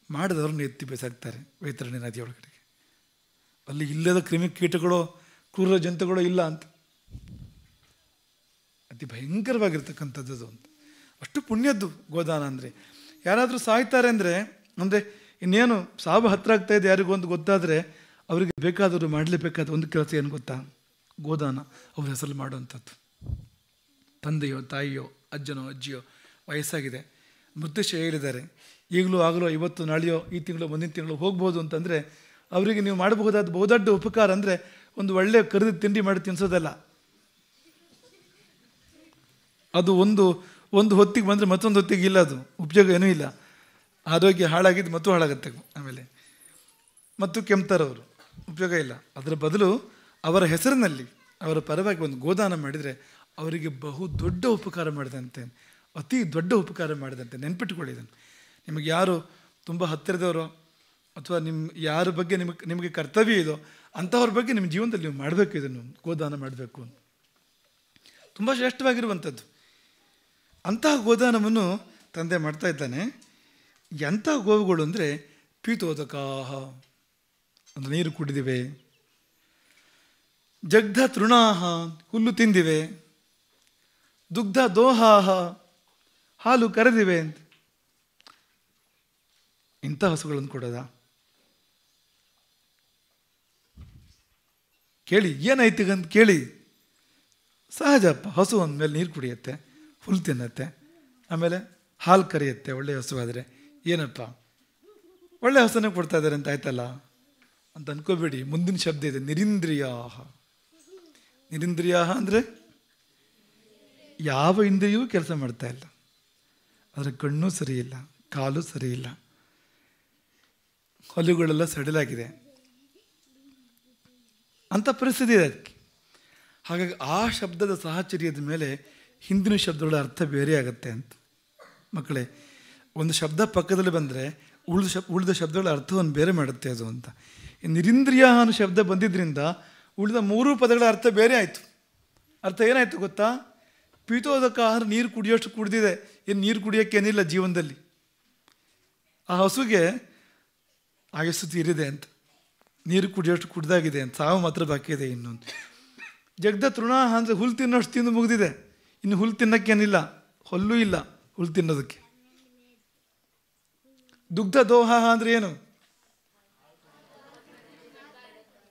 ಮಾಡಿದವ್ರನ್ನ ಎತ್ತಿ ಬೇಸಾಗ್ತಾರೆ ವೈತರಣಿ ನದಿಯೊಳಗಡೆಗೆ. ಅಲ್ಲಿ ಇಲ್ಲದ ಕ್ರಿಮಿಕೀಟಗಳು, ಕ್ರೂರ ಜಂತುಗಳು ಇಲ್ಲ ಅಂತ. ಅತಿ ಭಯಂಕರವಾಗಿರ್ತಕ್ಕಂಥದ್ದು ಅಂತ. ಅಷ್ಟು ಪುಣ್ಯದ್ದು ಗೋದಾನ ಅಂದರೆ. ಯಾರಾದರೂ ಸಾಯ್ತಾರೆ ಅಂದರೆ ಇನ್ನೇನು ಸಾವು ಹತ್ರ ಆಗ್ತಾ ಇದೆ ಯಾರಿಗೂ ಒಂದು ಗೊತ್ತಾದರೆ ಅವರಿಗೆ ಬೇಕಾದವರು ಮಾಡಲೇಬೇಕಾದ ಒಂದು ಕೆಲಸ ಏನು ಗೊತ್ತಾ? ಗೋದಾನ ಅವ್ರ ಹೆಸರಲ್ಲಿ ಮಾಡುವಂಥದ್ದು. ತಂದೆಯೋ ತಾಯಿಯೋ ಅಜ್ಜನೋ ಅಜ್ಜಿಯೋ ವಯಸ್ಸಾಗಿದೆ, ಮೃತ್ಯುಶಯ ಹೇಳಿದ್ದಾರೆ, ಈಗಲೂ ಆಗಲೋ ಇವತ್ತು ನಾಳೆಯೋ ಈ ತಿಂಗಳು ಮುಂದಿನ ತಿಂಗಳು ಹೋಗ್ಬೋದು ಅಂತಂದರೆ ಅವರಿಗೆ ನೀವು ಮಾಡಬಹುದಾದ ಬಹುದೊಡ್ಡ ಉಪಕಾರ ಅಂದರೆ ಒಂದು ಒಳ್ಳೆಯ ಕರೆದು ತಿಂಡಿ ಮಾಡಿ ತಿನ್ನಿಸೋದಲ್ಲ. ಅದು ಒಂದು ಹೊತ್ತಿಗೆ ಬಂದರೆ ಮತ್ತೊಂದು ಹೊತ್ತಿಗೆ ಇಲ್ಲ, ಅದು ಉಪಯೋಗ ಏನೂ ಇಲ್ಲ. ಆರೋಗ್ಯ ಹಾಳಾಗಿದ್ದು ಮತ್ತು ಹಾಳಾಗುತ್ತೆ. ಆಮೇಲೆ ಮತ್ತು ಕೆಮ್ತಾರವರು, ಉಪಯೋಗ ಇಲ್ಲ. ಅದರ ಬದಲು ಅವರ ಹೆಸರಿನಲ್ಲಿ ಅವರ ಪರವಾಗಿ ಒಂದು ಗೋದಾನ ಮಾಡಿದರೆ ಅವರಿಗೆ ಬಹು ದೊಡ್ಡ ಉಪಕಾರ ಮಾಡಿದಂತೆ, ಅತಿ ದೊಡ್ಡ ಉಪಕಾರ ಮಾಡಿದಂತೆ. ನೆನ್ಪಿಟ್ಕೊಳ್ಳಿ ಇದನ್ನು. ನಿಮಗೆ ಯಾರು ತುಂಬ ಹತ್ತಿರದವರು ಅಥವಾ ಯಾರ ಬಗ್ಗೆ ನಿಮಗೆ ಕರ್ತವ್ಯ ಇದೋ ಅಂಥವ್ರ ಬಗ್ಗೆ ನಿಮ್ಮ ಜೀವನದಲ್ಲಿ ನೀವು ಮಾಡಬೇಕು, ಇದನ್ನು ಗೋದಾನ ಮಾಡಬೇಕು. ತುಂಬ ಶ್ರೇಷ್ಠವಾಗಿರುವಂಥದ್ದು. ಅಂತಹ ಗೋದಾನವನ್ನು ತಂದೆ ಮಾಡ್ತಾ ಇದ್ದಾನೆ. ಎಂಥ ಗೋವುಗಳು ಅಂದರೆ ಪೀತೋದಕಾಹ ಅಂದರೆ ನೀರು ಕುಡಿದಿವೆ, ಜಗ್ಧ ತೃಣಾಹ ಹುಲ್ಲು ತಿಂದಿವೆ, ದುಗ್ಧ ದೋಹಾಹ ಹಾಲು ಕರೆದಿವೆ ಅಂತ. ಇಂಥ ಹಸುಗಳನ್ನು ಕೊಡೋದ? ಕೇಳಿ ಏನಾಯ್ತು ಅಂತ ಕೇಳಿ. ಸಹಜಪ್ಪ, ಹಸು ಅಂದಮೇಲೆ ನೀರು ಕುಡಿಯುತ್ತೆ, ಹುಲ್ಲು ತಿನ್ನತ್ತೆ, ಆಮೇಲೆ ಹಾಲು ಕರೆಯುತ್ತೆ. ಒಳ್ಳೆಯ ಹಸು ಆದರೆ ಏನಪ್ಪ ಒಳ್ಳೆ ಹಸುನೇ ಕೊಡ್ತಾ ಇದ್ದಾರೆ ಅಂತ ಆಯ್ತಲ್ಲ ಅಂತ ಅನ್ಕೋಬೇಡಿ. ಮುಂದಿನ ಶಬ್ದ ಇದೆ ನಿರಿಂದ್ರಿಯಾಹ. ನಿರಿಂದ್ರಿಯಾಹ ಅಂದರೆ ಯಾವ ಇಂದ್ರಿಯವೂ ಕೆಲಸ ಮಾಡ್ತಾ ಇಲ್ಲ. ಅದರ ಕಣ್ಣು ಸರಿ ಇಲ್ಲ, ಕಾಲು ಸರಿ ಇಲ್ಲ, ಹಲ್ಲುಗಳೆಲ್ಲ ಸಡಿಲಾಗಿದೆ, ಅಂಥ ಪರಿಸ್ಥಿತಿ ಇದೆ ಅದಕ್ಕೆ. ಹಾಗಾಗಿ ಆ ಶಬ್ದದ ಸಾಹಚರ್ಯದ ಮೇಲೆ ಹಿಂದಿನ ಶಬ್ದಗಳ ಅರ್ಥ ಬೇರೆ ಆಗುತ್ತೆ ಅಂತ. ಮಕ್ಕಳೇ, ಒಂದು ಶಬ್ದ ಪಕ್ಕದಲ್ಲಿ ಬಂದರೆ ಉಳಿದ ಶಬ್ದಗಳ ಅರ್ಥವನ್ನು ಬೇರೆ ಮಾಡುತ್ತೆ ಅದು ಅಂತ. ನಿರಿಂದ್ರಿಯ ಅನ್ನೋ ಶಬ್ದ ಬಂದಿದ್ದರಿಂದ ಉಳಿದ 3 ಪದಗಳ ಅರ್ಥ ಬೇರೆ ಆಯಿತು. ಅರ್ಥ ಏನಾಯಿತು ಗೊತ್ತಾ? ಪೀತೋದಕ ಆಹಾರ ನೀರು ಕುಡಿಯೋಷ್ಟು ಕುಡಿದಿದೆ, ಇನ್ನು ನೀರು ಕುಡಿಯೋಕ್ಕೇನಿಲ್ಲ ಜೀವನದಲ್ಲಿ. ಆ ಹಸುಗೆ ಆಯಸ್ಸು ತೀರಿದೆ ಅಂತ, ನೀರು ಕುಡಿಯೋಷ್ಟು ಕುಡ್ದಾಗಿದೆ ಅಂತ, ಸಾವು ಮಾತ್ರ ಬಾಕಿ ಇದೆ ಇನ್ನೊಂದು. ಜಗ್ದ ತೃಣಾಹ ಅಂದರೆ ಹುಲ್ಲು ತಿನ್ನೋಷ್ಟು ತಿಂದು ಮುಗಿದಿದೆ, ಇನ್ನು ಹುಲ್ಲು ತಿನ್ನೋಕ್ಕೇನಿಲ್ಲ, ಹೊಲ್ಲು ಇಲ್ಲ ಹುಲ್ಲು ತಿನ್ನೋದಕ್ಕೆ. ದುಗ್ಧ ದೋಹಾಹ ಅಂದರೆ ಏನು?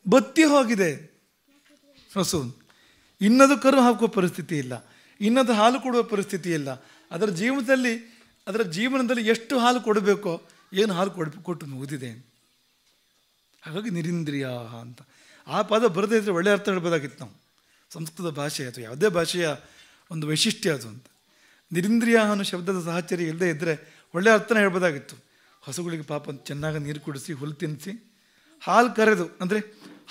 ಬತ್ತಿ ಹೋಗಿದೆ ಹಸು. ಇನ್ನದು ಕರು ಹಾಕುವ ಪರಿಸ್ಥಿತಿ ಇಲ್ಲ, ಇನ್ನದು ಹಾಲು ಕೊಡುವ ಪರಿಸ್ಥಿತಿ ಇಲ್ಲ. ಅದರ ಜೀವನದಲ್ಲಿ ಎಷ್ಟು ಹಾಲು ಕೊಡಬೇಕೋ ಏನು ಹಾಲು ಕೊಟ್ಟು ಮುಗಿದಿದೆ. ಹಾಗಾಗಿ ನಿರಿಂದ್ರಿಯ ಅಂತ ಆ ಪದ ಬರದೇ ಇದ್ದರೆ ಒಳ್ಳೆಯ ಅರ್ಥ ಹೇಳ್ಬೋದಾಗಿತ್ತು ನಾವು. ಸಂಸ್ಕೃತ ಭಾಷೆ ಅಥವಾ ಯಾವುದೇ ಭಾಷೆಯ ಒಂದು ವೈಶಿಷ್ಟ್ಯ ಅದು ಅಂತ. ನಿರಿಂದ್ರಿಯ ಅನ್ನೋ ಶಬ್ದದ ಸಾಹಚರ್ಯ ಇಲ್ಲದೆ ಇದ್ದರೆ ಒಳ್ಳೆಯ ಅರ್ಥನ ಹೇಳ್ಬೋದಾಗಿತ್ತು. ಹಸುಗಳಿಗೆ ಪಾಪ ಚೆನ್ನಾಗಿ ನೀರು ಕುಡಿಸಿ ಹುಲ್ಲು ತಿನ್ನಿಸಿ ಹಾಲು ಕರೆದು, ಅಂದರೆ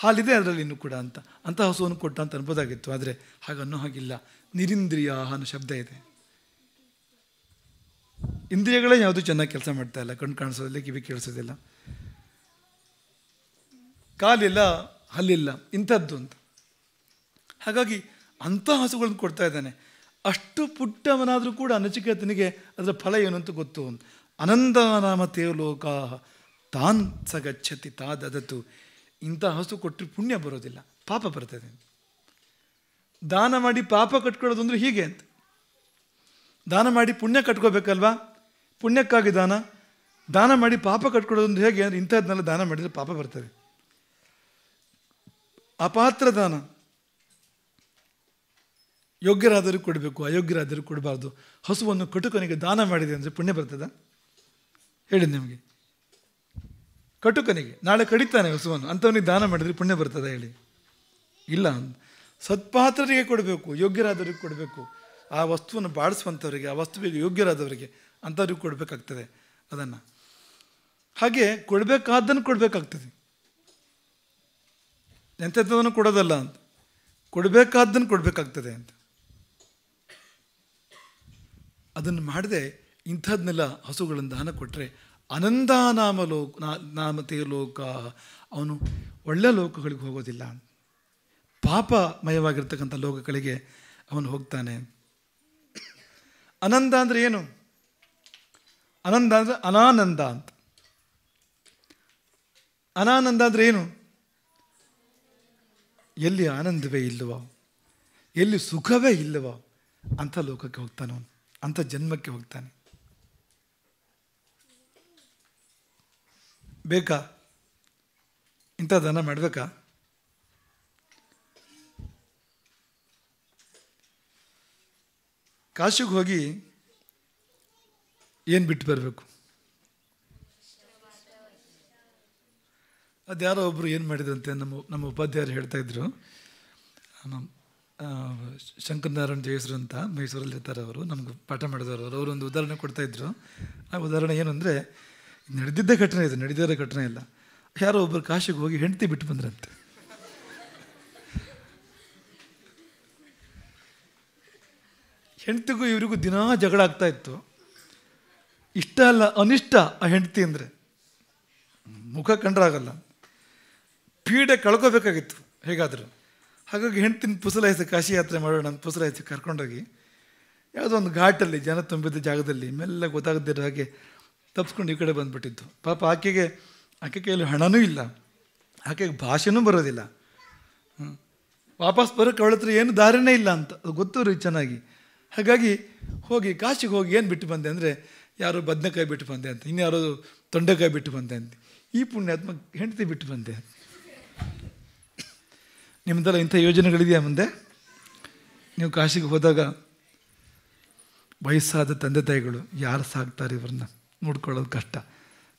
ಹಾಲಿದೆ ಅದರಲ್ಲಿ ಇನ್ನೂ ಕೂಡ ಅಂತ ಹಸುವನ್ನು ಕೊಟ್ಟ ಅಂತ ಅನ್ಬೋದಾಗಿತ್ತು. ಆದರೆ ಹಾಗನ್ನೋ ಹಾಗಿಲ್ಲ. ನಿರಿಂದ್ರಿಯ ಅನ್ನೋ ಶಬ್ದ ಇದೆ. ಇಂದ್ರಿಯಗಳೇ ಯಾವುದೂ ಚೆನ್ನಾಗಿ ಕೆಲಸ ಮಾಡ್ತಾ ಇಲ್ಲ. ಕಣ್ಣು ಕಾಣಿಸೋದಿಲ್ಲ, ಕಿವಿ ಕೇಳಿಸೋದಿಲ್ಲ, ಕಾಲಿಲ್ಲ, ಹಲ್ಲಿಲ್ಲ, ಇಂಥದ್ದು ಅಂತ. ಹಾಗಾಗಿ ಅಂಥ ಹಸುಗಳನ್ನು ಕೊಡ್ತಾ ಇದ್ದಾನೆ. ಅಷ್ಟು ಪುಟ್ಟವನಾದರೂ ಕೂಡ ನಚಿಕೇತನಿಗೆ ಅದರ ಫಲ ಏನು ಅಂತ ಗೊತ್ತು. ಅನಂದನಾಮ ತೇಲೋಕ ತಾನ್ ಸಗಚ್ಚತಿ ತಾದತು. ಇಂಥ ಹಸು ಕೊಟ್ಟರೆ ಪುಣ್ಯ ಬರೋದಿಲ್ಲ, ಪಾಪ ಬರ್ತದೆ. ದಾನ ಮಾಡಿ ಪಾಪ ಕಟ್ಕೊಳ್ಳೋದು ಅಂದರೆ ಹೀಗೆ ಅಂತ. ದಾನ ಮಾಡಿ ಪುಣ್ಯ ಕಟ್ಕೋಬೇಕಲ್ವಾ? ಪುಣ್ಯಕ್ಕಾಗಿ ದಾನ ಮಾಡಿ ಪಾಪ ಕಟ್ಕೊಳ್ಳೋದು ಅಂದ್ರೆ ಹೇಗೆ ಅಂದರೆ ಇಂಥದ್ದನ್ನೆಲ್ಲ ದಾನ ಮಾಡಿದರೆ ಪಾಪ ಬರ್ತದೆ. ಅಪಾತ್ರ ದಾನ ಯೋಗ್ಯರಾದರೂ ಕೊಡಬೇಕು, ಅಯೋಗ್ಯರಾದರೂ ಕೊಡಬಾರ್ದು. ಹಸುವನ್ನು ಕಟುಕನಿಗೆ ದಾನ ಮಾಡಿದೆ ಅಂದರೆ ಪುಣ್ಯ ಬರ್ತದ? ಹೇಳಿ ನಿಮಗೆ. ಕಟುಕನಿಗೆ ನಾಳೆ ಕಡಿತಾನೆ ಹಸುವನ್ನು, ಅಂಥವನಿಗೆ ದಾನ ಮಾಡಿದರೆ ಪುಣ್ಯ ಬರ್ತದ ಹೇಳಿ? ಇಲ್ಲ. ಸತ್ಪಾತ್ರರಿಗೆ ಕೊಡಬೇಕು, ಯೋಗ್ಯರಾದವರಿಗೆ ಕೊಡಬೇಕು. ಆ ವಸ್ತುವನ್ನು ಬಾಡಿಸುವಂಥವರಿಗೆ, ಆ ವಸ್ತುವಿಗೆ ಯೋಗ್ಯರಾದವರಿಗೆ ಅಂಥವ್ರಿಗೆ ಕೊಡಬೇಕಾಗ್ತದೆ ಅದನ್ನು. ಹಾಗೆ ಕೊಡಬೇಕಾದ್ದನ್ನು ಕೊಡಬೇಕಾಗ್ತದೆ. ಎಂಥದ್ದನ್ನು ಕೊಡೋದಲ್ಲ ಅಂತ, ಕೊಡಬೇಕಾದ್ದನ್ನು ಕೊಡಬೇಕಾಗ್ತದೆ ಅಂತ. ಅದನ್ನು ಮಾಡದೆ ಇಂಥದ್ದನ್ನೆಲ್ಲ ಹಸುಗಳನ್ನು ದಾನ ಕೊಟ್ಟರೆ ನಾಮತೇ ಲೋಕ, ಅವನು ಒಳ್ಳೆಯ ಲೋಕಗಳಿಗೆ ಹೋಗೋದಿಲ್ಲ, ಪಾಪಮಯವಾಗಿರ್ತಕ್ಕಂಥ ಲೋಕಗಳಿಗೆ ಅವನು ಹೋಗ್ತಾನೆ. ಅನಂದ ಅಂದರೆ ಏನು? ಅನಂದ ಅಂದರೆ ಅನಾನಂದ ಅಂತ. ಅನಾನಂದ ಅಂದರೆ ಏನು? ಎಲ್ಲಿ ಆನಂದವೇ ಇಲ್ಲವೋ, ಎಲ್ಲಿ ಸುಖವೇ ಇಲ್ಲವೋ ಅಂಥ ಲೋಕಕ್ಕೆ ಹೋಗ್ತಾನೆ ಅವನು, ಅಂಥ ಜನ್ಮಕ್ಕೆ ಹೋಗ್ತಾನೆ. ಬೇಕಾ ಇಂಥ ದಾನ ಮಾಡಬೇಕಾ? ಕಾಶಿಗೆ ಹೋಗಿ ಏನು ಬಿಟ್ಟು ಬರಬೇಕು? ಅದ್ಯಾರೋ ಒಬ್ಬರು ಏನು ಮಾಡಿದ್ರಂತೆ, ನಮ್ಮ ಉಪಾಧ್ಯಾಯರು ಹೇಳ್ತಾ ಇದ್ರು. ಶಂಕರನಾರಾಯಣ ಜಯಸರು ಅಂತ ಮೈಸೂರಲ್ಲಿ ಇರ್ತಾರೆ ಅವರು, ನಮ್ಗೆ ಪಾಠ ಮಾಡಿದವರು. ಅವರೊಂದು ಉದಾಹರಣೆ ಕೊಡ್ತಾಯಿದ್ರು. ಆ ಉದಾಹರಣೆ ಏನು ಅಂದರೆ, ನಡೆದಿದ್ದ ಘಟನೆ ಇದು, ನಡೆದಿರೋ ಘಟನೆ ಇಲ್ಲ. ಯಾರೋ ಒಬ್ಬರು ಕಾಶಿಗೆ ಹೋಗಿ ಹೆಂಡತಿ ಬಿಟ್ಟು ಬಂದ್ರಂತೆ. ಹೆಂಡ್ತಿಗೂ ಇವರಿಗೂ ದಿನಾ ಜಗಳ ಆಗ್ತಾ ಇತ್ತು. ಇಷ್ಟ ಅಲ್ಲ ಅನಿಷ್ಟ ಆ ಹೆಂಡತಿ ಅಂದರೆ, ಮುಖ ಕಂಡ್ರಾಗಲ್ಲ, ಪೀಡೆ ಕಳ್ಕೋಬೇಕಾಗಿತ್ತು ಹೇಗಾದರೂ. ಹಾಗಾಗಿ ಹೆಂಡ್ತಿನ ಪುಸಲಾಯಿಸಿ ಕಾಶಿ ಯಾತ್ರೆ ಮಾಡೋಣ ಅಂತ ಪುಸಲಾಯಿಸಿ ಕರ್ಕೊಂಡೋಗಿ ಯಾವುದೋ ಒಂದು ಘಾಟಲ್ಲಿ ಜನ ತುಂಬಿದ್ದ ಜಾಗದಲ್ಲಿ ಮೆಲ್ಲ ಗೊತ್ತಾಗದಿರೋ ಹಾಗೆ ತಪ್ಪಿಸ್ಕೊಂಡು ಈ ಕಡೆ ಬಂದುಬಿಟ್ಟಿದ್ದು. ಪಾಪ ಆಕೆ ಕೈಯಲ್ಲಿ ಹಣನೂ ಇಲ್ಲ, ಆಕೆಗೆ ಭಾಷೆನೂ ಬರೋದಿಲ್ಲ. ವಾಪಸ್ ಬರೋಕ್ಕೆ ಅವಳ ಹತ್ರ ಏನು ದಾರಿನೇ ಇಲ್ಲ ಅಂತ ಅದು ಗೊತ್ತು ರೀ ಚೆನ್ನಾಗಿ. ಹಾಗಾಗಿ ಹೋಗಿ ಕಾಶಿಗೆ ಹೋಗಿ ಏನು ಬಿಟ್ಟು ಬಂದೆ ಅಂದರೆ, ಯಾರೋ ಬದನೆಕಾಯಿ ಬಿಟ್ಟು ಬಂದೆ ಅಂತ, ಇನ್ಯಾರೋ ತೊಂಡೆಕಾಯಿ ಬಿಟ್ಟು ಬಂದೆ ಅಂತ. ಈ ಪುಣ್ಯಾತ್ಮ ಹೆಂಡತಿ ಬಿಟ್ಟು ಬಂದೆ. ನಿಮ್ಮದೆಲ್ಲ ಇಂಥ ಯೋಜನೆಗಳಿದೆಯಾ ಮುಂದೆ? ನೀವು ಕಾಶಿಗೆ ಹೋದಾಗ ವಯಸ್ಸಾದ ತಂದೆ ತಾಯಿಗಳು ಯಾರು ಸಾಕ್ತಾರೆ ಇವ್ರನ್ನ ನೋಡ್ಕೊಳ್ಳೋದು ಕಷ್ಟ.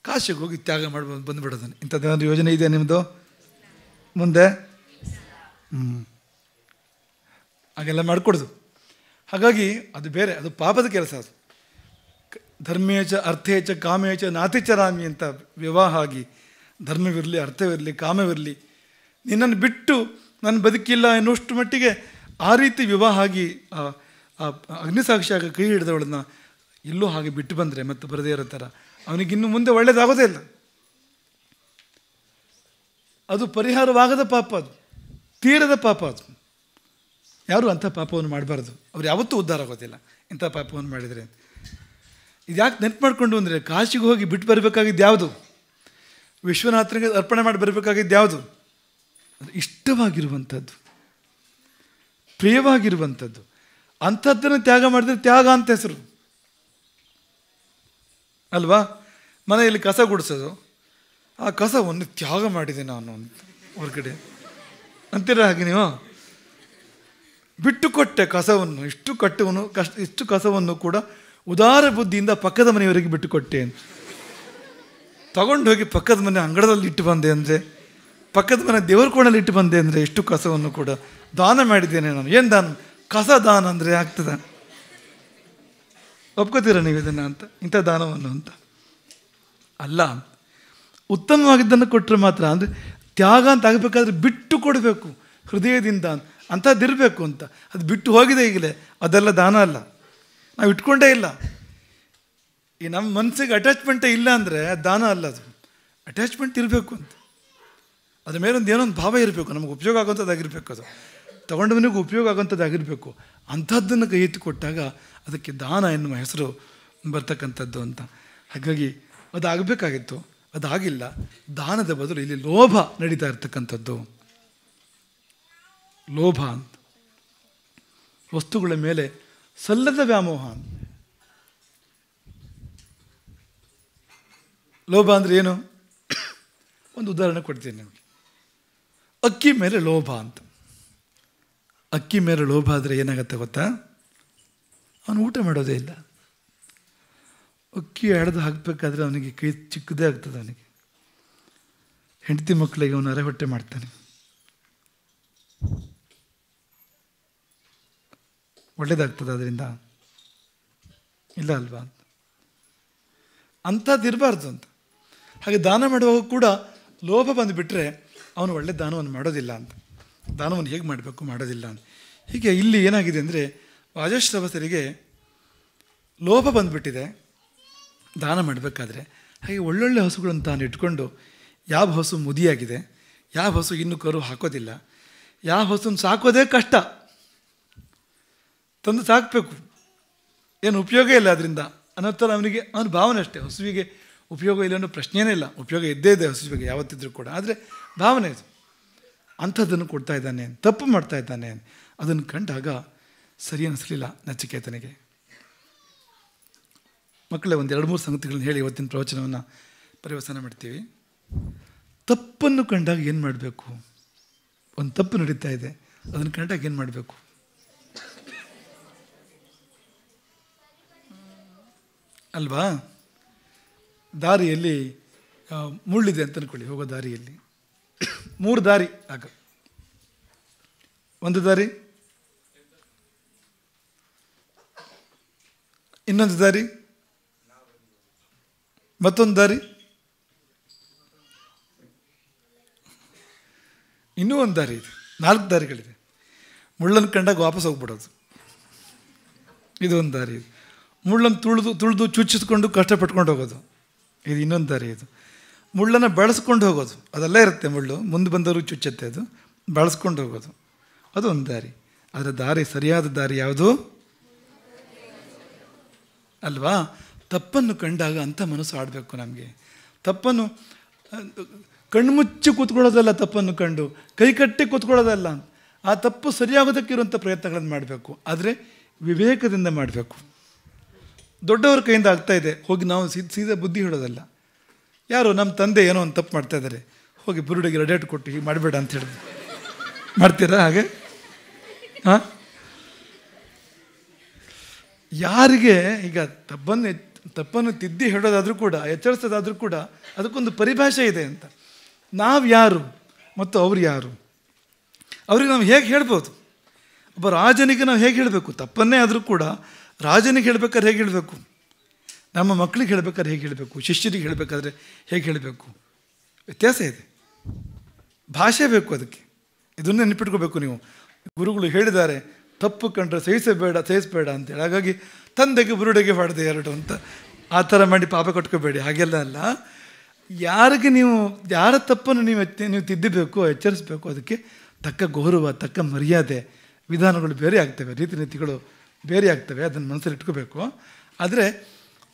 ಕಾಶಿಗೆ ಹೋಗಿ ತ್ಯಾಗ ಮಾಡ್ಬೋದು ಬಂದುಬಿಡೋದನ್ನು. ಇಂಥದ್ದೇನಾದ್ರು ಯೋಜನೆ ಇದೆಯಾ ನಿಮ್ಮದು ಮುಂದೆ? ಹಾಗೆಲ್ಲ ಮಾಡಿಕೊಡೋದು. ಹಾಗಾಗಿ ಅದು ಬೇರೆ, ಅದು ಪಾಪದ ಕೆಲಸ. ಅದು ಧರ್ಮೇಚ ಅರ್ಥೇಚ ಕಾಮೇಚ ನಾತಿಚರಾಮಿ ಅಂತ ವಿವಾಹ ಆಗಿ, ಧರ್ಮವಿರಲಿ ಅರ್ಥವಿರಲಿ ಕಾಮವಿರಲಿ, ನಿನ್ನನ್ನು ಬಿಟ್ಟು ನನ್ನ ಬದುಕಿಲ್ಲ ಎನ್ನುವಷ್ಟು ಮಟ್ಟಿಗೆ ಆ ರೀತಿ ವಿವಾಹ ಆಗಿ ಅಗ್ನಿಸಾಕ್ಷಿಯಾಗಿ ಕೈ ಹಿಡಿದವಳನ್ನ ಎಲ್ಲೂ ಹಾಗೆ ಬಿಟ್ಟು ಬಂದರೆ ಮತ್ತೆ ಬರದೇ ಇರೋ ಥರ ಅವನಿಗಿನ್ನು ಮುಂದೆ ಒಳ್ಳೆಯದಾಗೋದೇ ಇಲ್ಲ. ಅದು ಪರಿಹಾರವಾಗದ ಪಾಪ, ಅದು ತೀರದ ಪಾಪ. ಅದು ಯಾರೂ ಅಂಥ ಪಾಪವನ್ನು ಮಾಡಬಾರ್ದು. ಅವ್ರು ಯಾವತ್ತೂ ಉದ್ಧಾರ ಆಗೋದಿಲ್ಲ ಇಂಥ ಪಾಪವನ್ನು ಮಾಡಿದರೆ. ಇದು ಯಾಕೆ ನೆನಪು ಮಾಡಿಕೊಂಡು ಅಂದರೆ, ಕಾಶಿಗೆ ಹೋಗಿ ಬಿಟ್ಟು ಬರಬೇಕಾಗಿದ್ದು ಯಾವುದು? ವಿಶ್ವನಾಥನಿಗೆ ಅರ್ಪಣೆ ಮಾಡಿ ಬರಬೇಕಾಗಿದ್ದು ಯಾವುದು? ಅದು ಇಷ್ಟವಾಗಿರುವಂಥದ್ದು, ಪ್ರಿಯವಾಗಿರುವಂಥದ್ದು. ಅಂಥದ್ದನ್ನು ತ್ಯಾಗ ಮಾಡಿದ್ರೆ ತ್ಯಾಗ ಅಂತ ಹೆಸರು ಅಲ್ವಾ? ಮನೆಯಲ್ಲಿ ಕಸ ಗುಡಿಸೋದು, ಆ ಕಸವನ್ನು ತ್ಯಾಗ ಮಾಡಿದೆ ನಾನು ಅಂತ ಹೊರಗಡೆ ಅಂತೀರ ಹಾಗೆ ನೀವು? ಬಿಟ್ಟು ಕೊಟ್ಟೆ ಕಸವನ್ನು, ಇಷ್ಟು ಕಸವನ್ನು ಕೂಡ ಉದಾರ ಬುದ್ಧಿಯಿಂದ ಪಕ್ಕದ ಮನೆಯವರಿಗೆ ಬಿಟ್ಟು ಕೊಟ್ಟೆ ಅಂತ. ತಗೊಂಡು ಹೋಗಿ ಪಕ್ಕದ ಮನೆ ಅಂಗಳದಲ್ಲಿ ಇಟ್ಟು ಬಂದೆ ಅಂದರೆ, ಪಕ್ಕದ ಮನೆ ದೇವರ ಕೋಣಲ್ಲಿ ಇಟ್ಟು ಬಂದೆ ಅಂದರೆ, ಎಷ್ಟು ಕಸವನ್ನು ಕೂಡ ದಾನ ಮಾಡಿದ್ದೇನೆ ನಾನು. ಏನು ದಾನ? ಕಸ ದಾನ ಅಂದರೆ ಆಗ್ತದ? ಒಪ್ಕೋತೀರ ನೀವು ಇದನ್ನು ಅಂತ? ಇಂಥ ದಾನವನ್ನು ಅಂತ ಅಲ್ಲ. ಉತ್ತಮವಾಗಿದ್ದನ್ನು ಕೊಟ್ಟರೆ ಮಾತ್ರ. ಅಂದರೆ ತ್ಯಾಗ ಅಂತ ಆಗಬೇಕಾದ್ರೆ ಬಿಟ್ಟು ಕೊಡಬೇಕು ಹೃದಯದಿಂದ, ಅಂಥದ್ದಿರಬೇಕು ಅಂತ. ಅದು ಬಿಟ್ಟು ಹೋಗಿದೆ ಈಗಲೇ, ಅದೆಲ್ಲ ದಾನ ಅಲ್ಲ. ನಾವು ಇಟ್ಕೊಂಡೇ ಇಲ್ಲ. ಈ ನಮ್ಮ ಮನಸ್ಸಿಗೆ ಅಟ್ಯಾಚ್ಮೆಂಟೇ ಇಲ್ಲ ಅಂದರೆ ದಾನ ಅಲ್ಲ. ಅದು ಅಟ್ಯಾಚ್ಮೆಂಟ್ ಇರಬೇಕು ಅಂತ. ಅದ್ರ ಮೇಲೊಂದು ಏನೊಂದು ಭಾವ ಇರಬೇಕು, ನಮಗೆ ಉಪಯೋಗ ಆಗೋಂಥದ್ದಾಗಿರ್ಬೇಕು. ಅದು ತಗೊಂಡವನಿಗೂ ಉಪಯೋಗ ಆಗೋಂಥದ್ದಾಗಿರಬೇಕು. ಅಂಥದ್ದನ್ನು ಕೈ ಎತ್ತಿ ಕೊಟ್ಟಾಗ ಅದಕ್ಕೆ ದಾನ ಎನ್ನುವ ಹೆಸರು ಬರ್ತಕ್ಕಂಥದ್ದು ಅಂತ. ಹಾಗಾಗಿ ಅದಾಗಬೇಕಾಗಿತ್ತು, ಅದಾಗಿಲ್ಲ. ದಾನದ ಬದಲು ಇಲ್ಲಿ ಲೋಭ ನಡೀತಾ ಇರ್ತಕ್ಕಂಥದ್ದು. ಲೋಭ ಅಂತ, ವಸ್ತುಗಳ ಮೇಲೆ ಸಲ್ಲದ ವ್ಯಾಮೋಹ ಅಂತ. ಲೋಭ ಅಂದರೆ ಏನು? ಒಂದು ಉದಾಹರಣೆ ಕೊಡ್ತೀನಿ ನಿಮಗೆ. ಅಕ್ಕಿ ಮೇಲೆ ಲೋಭ ಅಂತ. ಅಕ್ಕಿ ಮೇಲೆ ಲೋಭ ಆದರೆ ಏನಾಗುತ್ತೆ ಗೊತ್ತಾ? ಅವನು ಊಟ ಮಾಡೋದೇ ಇಲ್ಲ. ಅಕ್ಕಿ ಎಳೆದು ಹಾಕಬೇಕಾದ್ರೆ ಅವನಿಗೆ ಕೈ ಚಿಕ್ಕದೇ ಆಗ್ತದೆ. ಅವನಿಗೆ ಹೆಂಡತಿ ಮಕ್ಕಳಿಗೆ ಅವನು ಅರೆ ಹೊಟ್ಟೆ ಮಾಡ್ತಾನೆ. ಒಳ್ಳೇದಾಗ್ತದೆ ಅದರಿಂದ? ಇಲ್ಲ ಅಲ್ವಾ? ಅಂಥದ್ದು ಇರಬಾರ್ದು ಅಂತ. ಹಾಗೆ ದಾನ ಮಾಡುವಾಗ ಕೂಡ ಲೋಭ ಬಂದುಬಿಟ್ರೆ ಅವನು ಒಳ್ಳೆ ದಾನವನ್ನು ಮಾಡೋದಿಲ್ಲ ಅಂತ. ದಾನವನ್ನು ಹೇಗೆ ಮಾಡಬೇಕು ಮಾಡೋದಿಲ್ಲ ಅಂತ. ಹೀಗೆ ಇಲ್ಲಿ ಏನಾಗಿದೆ ಅಂದರೆ, ವಾಜಶ್ರವಸರಿಗೆ ಲೋಭ ಬಂದುಬಿಟ್ಟಿದೆ ದಾನ ಮಾಡಬೇಕಾದ್ರೆ. ಹಾಗೆ ಒಳ್ಳೊಳ್ಳೆ ಹಸುಗಳನ್ನು ತಾನು ಇಟ್ಕೊಂಡು, ಯಾವ ಹಸು ಮುದಿಯಾಗಿದೆ, ಯಾವ ಹಸು ಇನ್ನೂ ಕರು ಹಾಕೋದಿಲ್ಲ, ಯಾವ ಹಸುನ ಸಾಕೋದೇ ಕಷ್ಟ, ತಂದು ಸಾಕಬೇಕು, ಏನು ಉಪಯೋಗ ಇಲ್ಲ ಅದರಿಂದ ಅನ್ನೋ ಥರ ಅವನ ಭಾವನೆ ಅಷ್ಟೇ. ಹಸುವಿಗೆ ಉಪಯೋಗ ಇಲ್ಲ ಅನ್ನೋ ಪ್ರಶ್ನೆಯೇ ಇಲ್ಲ. ಉಪಯೋಗ ಇದ್ದೇ ಇದೆ ಹಸುವಿಗೆ ಯಾವತ್ತಿದ್ರೂ ಕೂಡ. ಆದರೆ ಭಾವನೆ ಇದು. ಅಂಥದ್ದನ್ನು ಕೊಡ್ತಾ ಇದ್ದಾನೆ, ತಪ್ಪು ಮಾಡ್ತಾ ಇದ್ದಾನೆ. ಅದನ್ನು ಕಂಡಾಗ ಸರಿ ಅನ್ನಿಸ್ಲಿಲ್ಲ ನಚಿಕೇತನಿಗೆ. ಮಕ್ಕಳೇ, ಒಂದು 2-3 ಸಂಗತಿಗಳನ್ನ ಹೇಳಿ ಇವತ್ತಿನ ಪ್ರವಚನವನ್ನು ಪರಿವರ್ತನೆ ಮಾಡ್ತೀವಿ. ತಪ್ಪನ್ನು ಕಂಡಾಗ ಏನು ಮಾಡಬೇಕು? ಒಂದು ತಪ್ಪು ನಡೀತಾ ಇದೆ, ಅದನ್ನು ಕಂಡಾಗ ಏನು ಮಾಡಬೇಕು? ಅಲ್ವಾ? ದಾರಿಯಲ್ಲಿ ಮುಳ್ಳಿದೆ ಅಂತ ಅಂದ್ಕೊಳ್ಳಿ. ಹೋಗೋ ದಾರಿಯಲ್ಲಿ 3 ದಾರಿ. ಆಗ ಒಂದು ದಾರಿ, ಇನ್ನೊಂದು ದಾರಿ, ಮತ್ತೊಂದು ದಾರಿ, ಇನ್ನೂ ಒಂದು ದಾರಿ ಇದೆ. 4 ದಾರಿಗಳಿದೆ. ಮುಳ್ಳನ್ನು ಕಂಡಾಗ ವಾಪಸ್ ಹೋಗ್ಬಿಡೋದು. ಇದೊಂದು ದಾರಿ. ಇದು ಮುಳ್ಳನ್ನು ತುಳಿದು ಚುಚ್ಚಿಸ್ಕೊಂಡು ಕಷ್ಟಪಟ್ಕೊಂಡು ಹೋಗೋದು, ಇದು ಇನ್ನೊಂದು ದಾರಿ. ಇದು ಮುಳ್ಳನ್ನು ಬಳಸ್ಕೊಂಡು ಹೋಗೋದು, ಅದೆಲ್ಲ ಇರುತ್ತೆ ಮುಳ್ಳು, ಮುಂದೆ ಬಂದವರು ಚುಚ್ಚುತ್ತೆ, ಅದು ಬಳಸ್ಕೊಂಡು ಹೋಗೋದು, ಅದು ಒಂದು ದಾರಿ. ಅದರ ದಾರಿ, ಸರಿಯಾದ ದಾರಿ ಯಾವುದು ಅಲ್ವಾ? ತಪ್ಪನ್ನು ಕಂಡಾಗ ಅಂಥ ಮನಸ್ಸು ಆಡಬೇಕು ನಮಗೆ. ತಪ್ಪನ್ನು ಕಣ್ಮುಚ್ಚಿ ಕೂತ್ಕೊಳ್ಳೋದಲ್ಲ, ತಪ್ಪನ್ನು ಕಂಡು ಕೈ ಕಟ್ಟಿ ಕೂತ್ಕೊಳ್ಳೋದಲ್ಲ. ಆ ತಪ್ಪು ಸರಿಯಾಗೋದಕ್ಕಿರುವಂಥ ಪ್ರಯತ್ನಗಳನ್ನು ಮಾಡಬೇಕು, ಆದರೆ ವಿವೇಕದಿಂದ ಮಾಡಬೇಕು. ದೊಡ್ಡವ್ರ ಕೈಯಿಂದ ಆಗ್ತಾಯಿದೆ ಹೋಗಿ ನಾವು ಸೀದಾ ಬುದ್ಧಿ ಹೇಳೋದಲ್ಲ. ಯಾರು ನಮ್ಮ ತಂದೆ ಏನೋ ಒಂದು ತಪ್ಪು ಮಾಡ್ತಾಯಿದ್ದಾರೆ, ಹೋಗಿ ಬುರುಡಿಗೆ ರೆಡೇಟ್ ಕೊಟ್ಟು ಹೀಗೆ ಮಾಡಬೇಡ ಅಂತ ಹೇಳಿದ್ರು, ಮಾಡ್ತೀರಾ ಹಾಗೆ? ಹಾಂ, ಯಾರಿಗೆ ಈಗ ತಪ್ಪನ್ನು ತಿದ್ದಿ ಹೇಳೋದಾದರೂ ಕೂಡ, ಎಚ್ಚರಿಸೋದಾದರೂ ಕೂಡ ಅದಕ್ಕೊಂದು ಪರಿಭಾಷೆ ಇದೆ ಅಂತ. ನಾವು ಯಾರು ಮತ್ತು ಅವ್ರು ಯಾರು, ಅವ್ರಿಗೆ ನಾವು ಹೇಗೆ ಹೇಳ್ಬೋದು? ಒಬ್ಬ ರಾಜನಿಗೆ ನಾವು ಹೇಗೆ ಹೇಳಬೇಕು? ತಪ್ಪನ್ನೇ ಆದರೂ ಕೂಡ ರಾಜನಿಗೆ ಹೇಳ್ಬೇಕಾದ್ರೆ ಹೇಗೆ ಹೇಳಬೇಕು, ನಮ್ಮ ಮಕ್ಕಳಿಗೆ ಹೇಳ್ಬೇಕಾದ್ರೆ ಹೇಗೆ ಹೇಳಬೇಕು, ಶಿಷ್ಯರಿಗೆ ಹೇಳಬೇಕಾದ್ರೆ ಹೇಗೆ ಹೇಳಬೇಕು, ವ್ಯತ್ಯಾಸ ಇದೆ. ಭಾಷೆ ಬೇಕು ಅದಕ್ಕೆ. ಇದನ್ನು ನೆನಪಿಟ್ಕೋಬೇಕು ನೀವು. ಗುರುಗಳು ಹೇಳಿದ್ದಾರೆ, ತಪ್ಪು ಕಂಡ್ರೆ ಸಹಿಸಬೇಡ ಅಂತೇಳಿ. ಹಾಗಾಗಿ ತಂದೆಗೆ ಬುರುಡೆಗೆ ಹೊಡೆದೆ ಎರಡು ಅಂತ ಆ ಥರ ಮಾಡಿ ಪಾಪ ಕಟ್ಕೋಬೇಡಿ, ಹಾಗೆಲ್ಲ ಅಲ್ಲ. ಯಾರಿಗೆ ನೀವು ಯಾರ ತಪ್ಪನ್ನು ನೀವು ತಿದ್ದಬೇಕು, ಎಚ್ಚರಿಸಬೇಕು, ಅದಕ್ಕೆ ತಕ್ಕ ಗೌರವ, ತಕ್ಕ ಮರ್ಯಾದೆ, ವಿಧಾನಗಳು ಬೇರೆ ಆಗ್ತವೆ, ರೀತಿ ನೀತಿಗಳು ಬೇರೆ ಆಗ್ತವೆ, ಅದನ್ನು ಮನಸ್ಸಲ್ಲಿ ಇಟ್ಕೋಬೇಕು. ಆದರೆ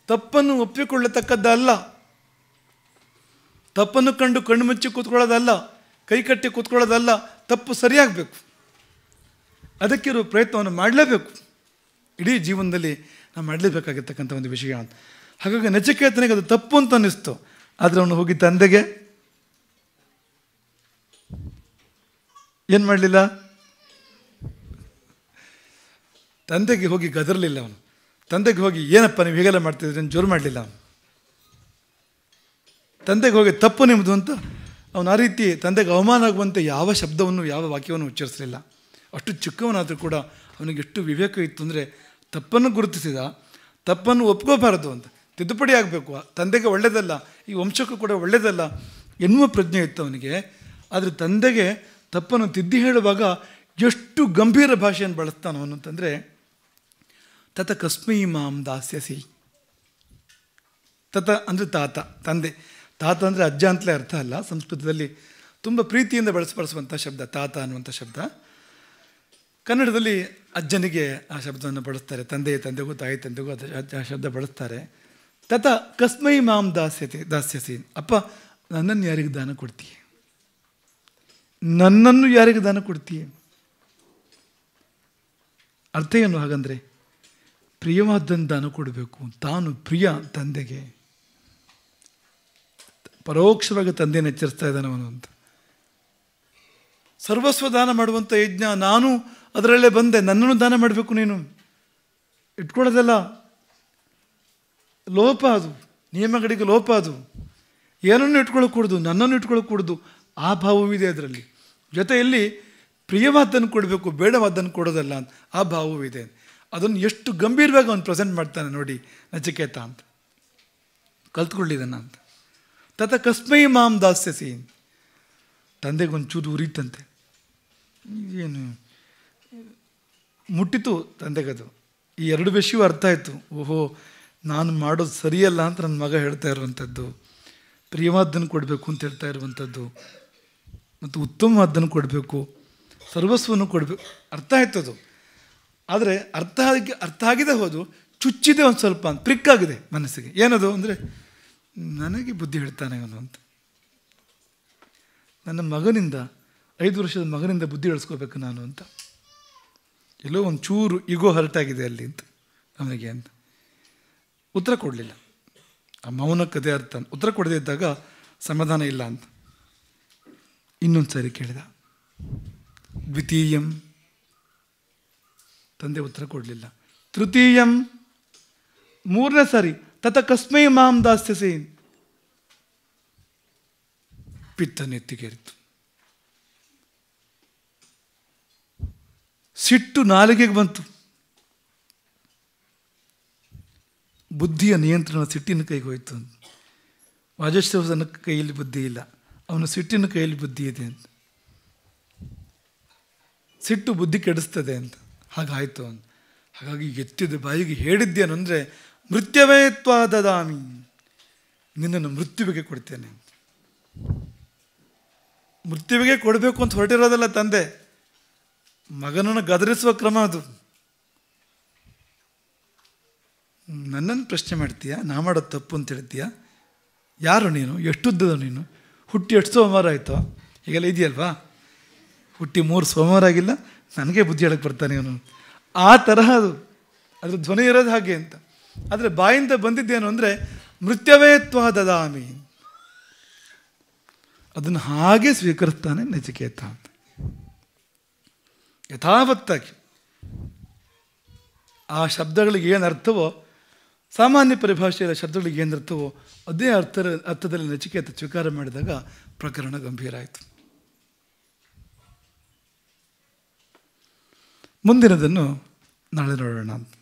ತಪ್ಪನ್ನು ಒಪ್ಪಿಕೊಳ್ಳತಕ್ಕದ್ದಲ್ಲ, ತಪ್ಪನ್ನು ಕಂಡು ಕಣ್ಣು ಮುಚ್ಚಿ ಕೂತ್ಕೊಳ್ಳೋದಲ್ಲ, ಕೈ ಕಟ್ಟಿ ಕೂತ್ಕೊಳ್ಳೋದಲ್ಲ. ತಪ್ಪು ಸರಿಯಾಗಬೇಕು, ಅದಕ್ಕಿರೋ ಪ್ರಯತ್ನವನ್ನು ಮಾಡಲೇಬೇಕು. ಇಡೀ ಜೀವನದಲ್ಲಿ ನಾವು ಮಾಡಲೇಬೇಕಾಗಿರ್ತಕ್ಕಂಥ ಒಂದು ವಿಷಯ ಅಂತ. ಹಾಗಾಗಿ ನಚಿಕೇತನಿಗೆ ಅದು ತಪ್ಪು ಅಂತ ಅನ್ನಿಸ್ತು. ಆದರೆ ಅವನು ಹೋಗಿ ತಂದೆಗೆ ಏನು ಮಾಡಲಿಲ್ಲ, ತಂದೆಗೆ ಹೋಗಿ ಗದರಲಿಲ್ಲ ಅವನು. ತಂದೆಗೆ ಹೋಗಿ ಏನಪ್ಪ ನೀವು ಹೀಗೆಲ್ಲ ಮಾಡ್ತಿದ್ರಿ ಅಂತ ಜೋರು ಮಾಡಲಿಲ್ಲ ಅವನು. ತಂದೆಗೆ ಹೋಗಿ ತಪ್ಪು ನಿಮ್ಮದು ಅಂತ ಅವನು ಆ ರೀತಿ ತಂದೆಗೆ ಅವಮಾನ ಆಗುವಂತೆ ಯಾವ ಶಬ್ದವನ್ನು, ಯಾವ ವಾಕ್ಯವನ್ನು ಉಚ್ಚರಿಸಲಿಲ್ಲ. ಅಷ್ಟು ಚಿಕ್ಕವನಾದರೂ ಕೂಡ ಅವನಿಗೆ ಎಷ್ಟು ವಿವೇಕ ಇತ್ತು ಅಂದರೆ, ತಪ್ಪನ್ನು ಗುರುತಿಸಿದ, ತಪ್ಪನ್ನು ಒಪ್ಕೋಬಾರದು ಅಂತ, ತಿದ್ದುಪಡಿ ಆಗಬೇಕು, ತಂದೆಗೆ ಒಳ್ಳೆಯದಲ್ಲ, ಈ ವಂಶಕ್ಕೂ ಕೂಡ ಒಳ್ಳೆಯದಲ್ಲ ಎನ್ನುವ ಪ್ರಜ್ಞೆ ಇತ್ತು ಅವನಿಗೆ. ಆದರೆ ತಂದೆಗೆ ತಪ್ಪನ್ನು ತಿದ್ದಿ ಹೇಳುವಾಗ ಎಷ್ಟು ಗಂಭೀರ ಭಾಷೆಯನ್ನು ಬಳಸ್ತಾನವನು ಅಂತಂದರೆ, ತತ ಕಸ್ಮೈ ಮಾಂ ದಾಸ್ಯಸಿ. ತತ ಅಂದರೆ ತಾತ, ತಂದೆ. ತಾತ ಅಂದರೆ ಅಜ್ಜ ಅಂತಲೇ ಅರ್ಥ ಅಲ್ಲ, ಸಂಸ್ಕೃತದಲ್ಲಿ ತುಂಬ ಪ್ರೀತಿಯಿಂದ ಬಳಸುವಂಥ ಶಬ್ದ ತಾತ ಅನ್ನುವಂಥ ಶಬ್ದ. ಕನ್ನಡದಲ್ಲಿ ಅಜ್ಜನಿಗೆ ಆ ಶಬ್ದವನ್ನು ಬಳಸ್ತಾರೆ, ತಂದೆಗೂ ತಾಯಿ ತಂದೆಗೂ ಆ ಶಬ್ದ ಬಳಸ್ತಾರೆ. ತತ ಕಸ್ಮೈ ಮಾಂ ದಾಸ್ಯಸಿ. ಅಪ್ಪ, ನನ್ನನ್ನು ಯಾರಿಗೆ ದಾನ ಕೊಡ್ತೀಯ? ನನ್ನನ್ನು ಯಾರಿಗೆ ದಾನ ಕೊಡ್ತೀಯ? ಅರ್ಥ ಏನು ಹಾಗಂದರೆ, ಪ್ರಿಯವಾದ್ದನ್ನು ದಾನ ಕೊಡಬೇಕು. ತಾನು ಪ್ರಿಯ ತಂದೆಗೆ, ಪರೋಕ್ಷವಾಗಿ ತಂದೆಯನ್ನು ಎಚ್ಚರಿಸ್ತಾ ಇದ್ದಾನೆ ಅವನು ಅಂತ. ಸರ್ವಸ್ವ ದಾನ ಮಾಡುವಂಥ ಯಜ್ಞ, ನಾನು ಅದರಲ್ಲೇ ಬಂದೆ, ನನ್ನನ್ನು ದಾನ ಮಾಡಬೇಕು, ನೀನು ಇಟ್ಕೊಳ್ಳೋದಲ್ಲ. ಲೋಪ ಅದು, ನಿಯಮಗಳಿಗೆ ಲೋಪ ಅದು. ಏನನ್ನು ಇಟ್ಕೊಳ್ಳೋಕೂಡ್ದು, ನನ್ನನ್ನು ಇಟ್ಕೊಳ್ಳೋಕೂಡ್ದು, ಆ ಭಾವವೂ ಇದೆ ಅದರಲ್ಲಿ. ಜೊತೆಯಲ್ಲಿ ಪ್ರಿಯವಾದ್ದನ್ನು ಕೊಡಬೇಕು, ಬೇಡವಾದ್ದನ್ನು ಕೊಡೋದಲ್ಲ ಅಂತ ಆ ಭಾವವೂ ಇದೆ. ಅದನ್ನು ಎಷ್ಟು ಗಂಭೀರವಾಗಿ ಅವನು ಪ್ರೆಸೆಂಟ್ ಮಾಡ್ತಾನೆ ನೋಡಿ ನಚಿಕೇತ ಅಂತ. ಕಲ್ತ್ಕೊಳ್ಳಿದನ ಅಂತ. ತತ ಕಸ್ಮೈ ಮಾಂ ದಾಸ್ಯಸಿ. ತಂದೆಗೊಂಚೂರು ಉರಿತಂತೆ, ಏನು ಮುಟ್ಟಿತು ತಂದೆಗದು. ಈ ಎರಡು ವಿಷಯವೂ ಅರ್ಥ ಆಯಿತು. ಓಹೋ, ನಾನು ಮಾಡೋದು ಸರಿಯಲ್ಲ ಅಂತ ನನ್ನ ಮಗ ಹೇಳ್ತಾ ಇರುವಂಥದ್ದು, ಪ್ರಿಯವಾದ್ದನ್ನು ಕೊಡಬೇಕು ಅಂತ ಹೇಳ್ತಾ ಇರುವಂಥದ್ದು, ಮತ್ತು ಉತ್ತಮವಾದ್ದನ್ನು ಕೊಡಬೇಕು, ಸರ್ವಸ್ವವನ್ನು ಕೊಡಬೇಕು, ಅರ್ಥ ಆಯ್ತದು. ಆದರೆ ಅರ್ಥ ಆಗಿದೆ ಹೋದು, ಚುಚ್ಚಿದೆ ಒಂದು ಸ್ವಲ್ಪ, ಪ್ರಿಕ್ಕಾಗಿದೆ ಮನಸ್ಸಿಗೆ. ಏನದು ಅಂದರೆ, ನನಗೆ ಬುದ್ಧಿ ಹೇಳ್ತಾನೆ ಅವನು ಅಂತ. ನನ್ನ ಮಗನಿಂದ, 5 ವರ್ಷದ ಮಗನಿಂದ ಬುದ್ಧಿ ಹೇಳಿಸ್ಕೋಬೇಕು ನಾನು ಅಂತ. ಎಲ್ಲೋ ಒಂದು ಚೂರು ಈಗೋ ಹರ್ಟಾಗಿದೆ ಅಲ್ಲಿ ಅಂತ ಅವನಿಗೆ ಅಂತ. ಉತ್ತರ ಕೊಡಲಿಲ್ಲ. ಆ ಮೌನಕ್ಕದೇ ಅರ್ಥ. ಉತ್ತರ ಕೊಡದೇ ಇದ್ದಾಗ ಸಮಾಧಾನ ಇಲ್ಲ ಅಂತ. ಇನ್ನೊಂದು ಸಾರಿ ಕೇಳಿದ, ದ್ವಿತೀಯಂ. ತಂದೆ ಉತ್ತರ ಕೊಡಲಿಲ್ಲ. ತೃತೀಯಂ, 3ನೇ ಸಾರಿ. ತತ ಕಸ್ಮೈ ಮಾಂ ದಾಸ್ಯಸಿ. ಪಿತ್ತ ನೆತ್ತಿಗೇರಿತು. ಸಿಟ್ಟು ನಾಲಿಗೆಗೆ ಬಂತು. ಬುದ್ಧಿಯ ನಿಯಂತ್ರಣ ಸಿಟ್ಟಿನ ಕೈಗೆ ಹೋಯಿತು. ವಾಜಶ್ರವಸನ ಕೈಯಲ್ಲಿ ಬುದ್ಧಿ ಇಲ್ಲ, ಅವನು ಸಿಟ್ಟಿನ ಕೈಯಲ್ಲಿ ಬುದ್ಧಿ ಇದೆ ಅಂತ. ಸಿಟ್ಟು ಬುದ್ಧಿ ಕೆಡಿಸ್ತದೆ ಅಂತ ಹಾಗಾಯಿತು ಅಂತ. ಹಾಗಾಗಿ ಎತ್ತಿದ ಬಾಯಿಗೆ ಹೇಳಿದ್ದೇನು ಅಂದರೆ ಮೃತ್ಯವೇ ದದಾಮಿ, ನಿನ್ನನ್ನು ಮೃತ್ಯುವಿಗೆ ಕೊಡ್ತೇನೆ. ಮೃತ್ಯುವಿಗೆ ಕೊಡಬೇಕು ಅಂತ ಹೊರಟಿರೋದಲ್ಲ ತಂದೆ, ಮಗನನ್ನು ಗದರಿಸುವ ಕ್ರಮ ಅದು. ನನ್ನನ್ನು ಪ್ರಶ್ನೆ ಮಾಡ್ತೀಯಾ, ನಾ ಮಾಡೋದು ತಪ್ಪು ಅಂತ ಹೇಳ್ತೀಯಾ? ಯಾರು ನೀನು? ಎಷ್ಟುದ್ದದ ನೀನು? ಹುಟ್ಟಿ ಎಷ್ಟು ಸೋಮವಾರ ಆಯಿತೋ? ಹೀಗೆಲ್ಲ ಇದೆಯಲ್ವಾ? ಹುಟ್ಟಿ 3 ಸೋಮವಾರ ಆಗಿಲ್ಲ, ನನಗೆ ಬುದ್ಧಿ ಹೇಳಕ್ಕೆ ಬರ್ತಾನೆ ಅವನು. ಆ ತರಹ ಅದು, ಅದ್ರ ಧ್ವನಿ ಇರೋದು ಹಾಗೆ ಅಂತ. ಆದರೆ ಬಾಯಿಂದ ಬಂದಿದ್ದೇನು ಅಂದರೆ ಮೃತ್ಯವೇ ದದಾಮಿ, ಅದನ್ನು ಹಾಗೆ ಸ್ವೀಕರಿಸ್ತಾನೆ ನಚಿಕೇತ ಅಂತ. ಯಥಾವತ್ತಾಗಿ ಆ ಶಬ್ದಗಳಿಗೆ ಏನು ಅರ್ಥವೋ, ಸಾಮಾನ್ಯ ಪರಿಭಾಷೆಯ ಶಬ್ದಗಳಿಗೆ ಏನು ಅರ್ಥವೋ ಅದೇ ಅರ್ಥದಲ್ಲಿ ನಚಿಕೇತ ಸ್ವೀಕಾರ ಮಾಡಿದಾಗ ಪ್ರಕರಣ ಗಂಭೀರ ಆಯಿತು. ಮುಂದಿನದನ್ನು ನಾಳೆ ನೋಡೋಣ ಅಂತ.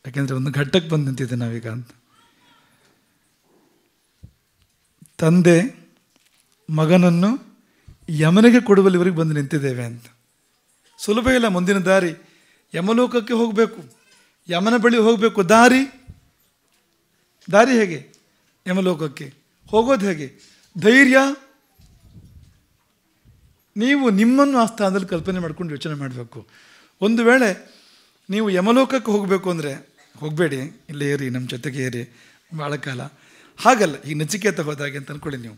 ಯಾಕೆಂದರೆ ಒಂದು ಘಟ್ಟಕ್ಕೆ ಬಂದು ನಿಂತಿದ್ದೆ ನಾವೀಗ ಅಂತ. ತಂದೆ ಮಗನನ್ನು ಯಮನಿಗೆ ಕೊಡುವಲ್ಲಿವರೆಗೆ ಬಂದು ನಿಂತಿದ್ದೇವೆ ಅಂತ. ಸುಲಭ ಇಲ್ಲ ಮುಂದಿನ ದಾರಿ. ಯಮಲೋಕಕ್ಕೆ ಹೋಗಬೇಕು, ಯಮನ ಬಳಿ ಹೋಗಬೇಕು. ದಾರಿ ಹೇಗೆ? ಯಮಲೋಕಕ್ಕೆ ಹೋಗೋದು ಹೇಗೆ? ಧೈರ್ಯ. ನೀವು ನಿಮ್ಮನ್ನು ಆ ಸ್ಥಾನದಲ್ಲಿ ಕಲ್ಪನೆ ಮಾಡ್ಕೊಂಡು ಯೋಚನೆ ಮಾಡಬೇಕು. ಒಂದು ವೇಳೆ ನೀವು ಯಮಲೋಕಕ್ಕೆ ಹೋಗಬೇಕು ಅಂದರೆ ಹೋಗಬೇಡಿ, ಇಲ್ಲೇ ಏರಿ, ನಮ್ಮ ಜೊತೆಗೆ ಏರಿ ಭಾಳ ಕಾಲ. ಹಾಗಲ್ಲ, ಈಗ ನಚಿಕೇತ ಹೋದಾಗೆ ಅಂತ ಅಂದ್ಕೊಳ್ಳಿ. ನೀವು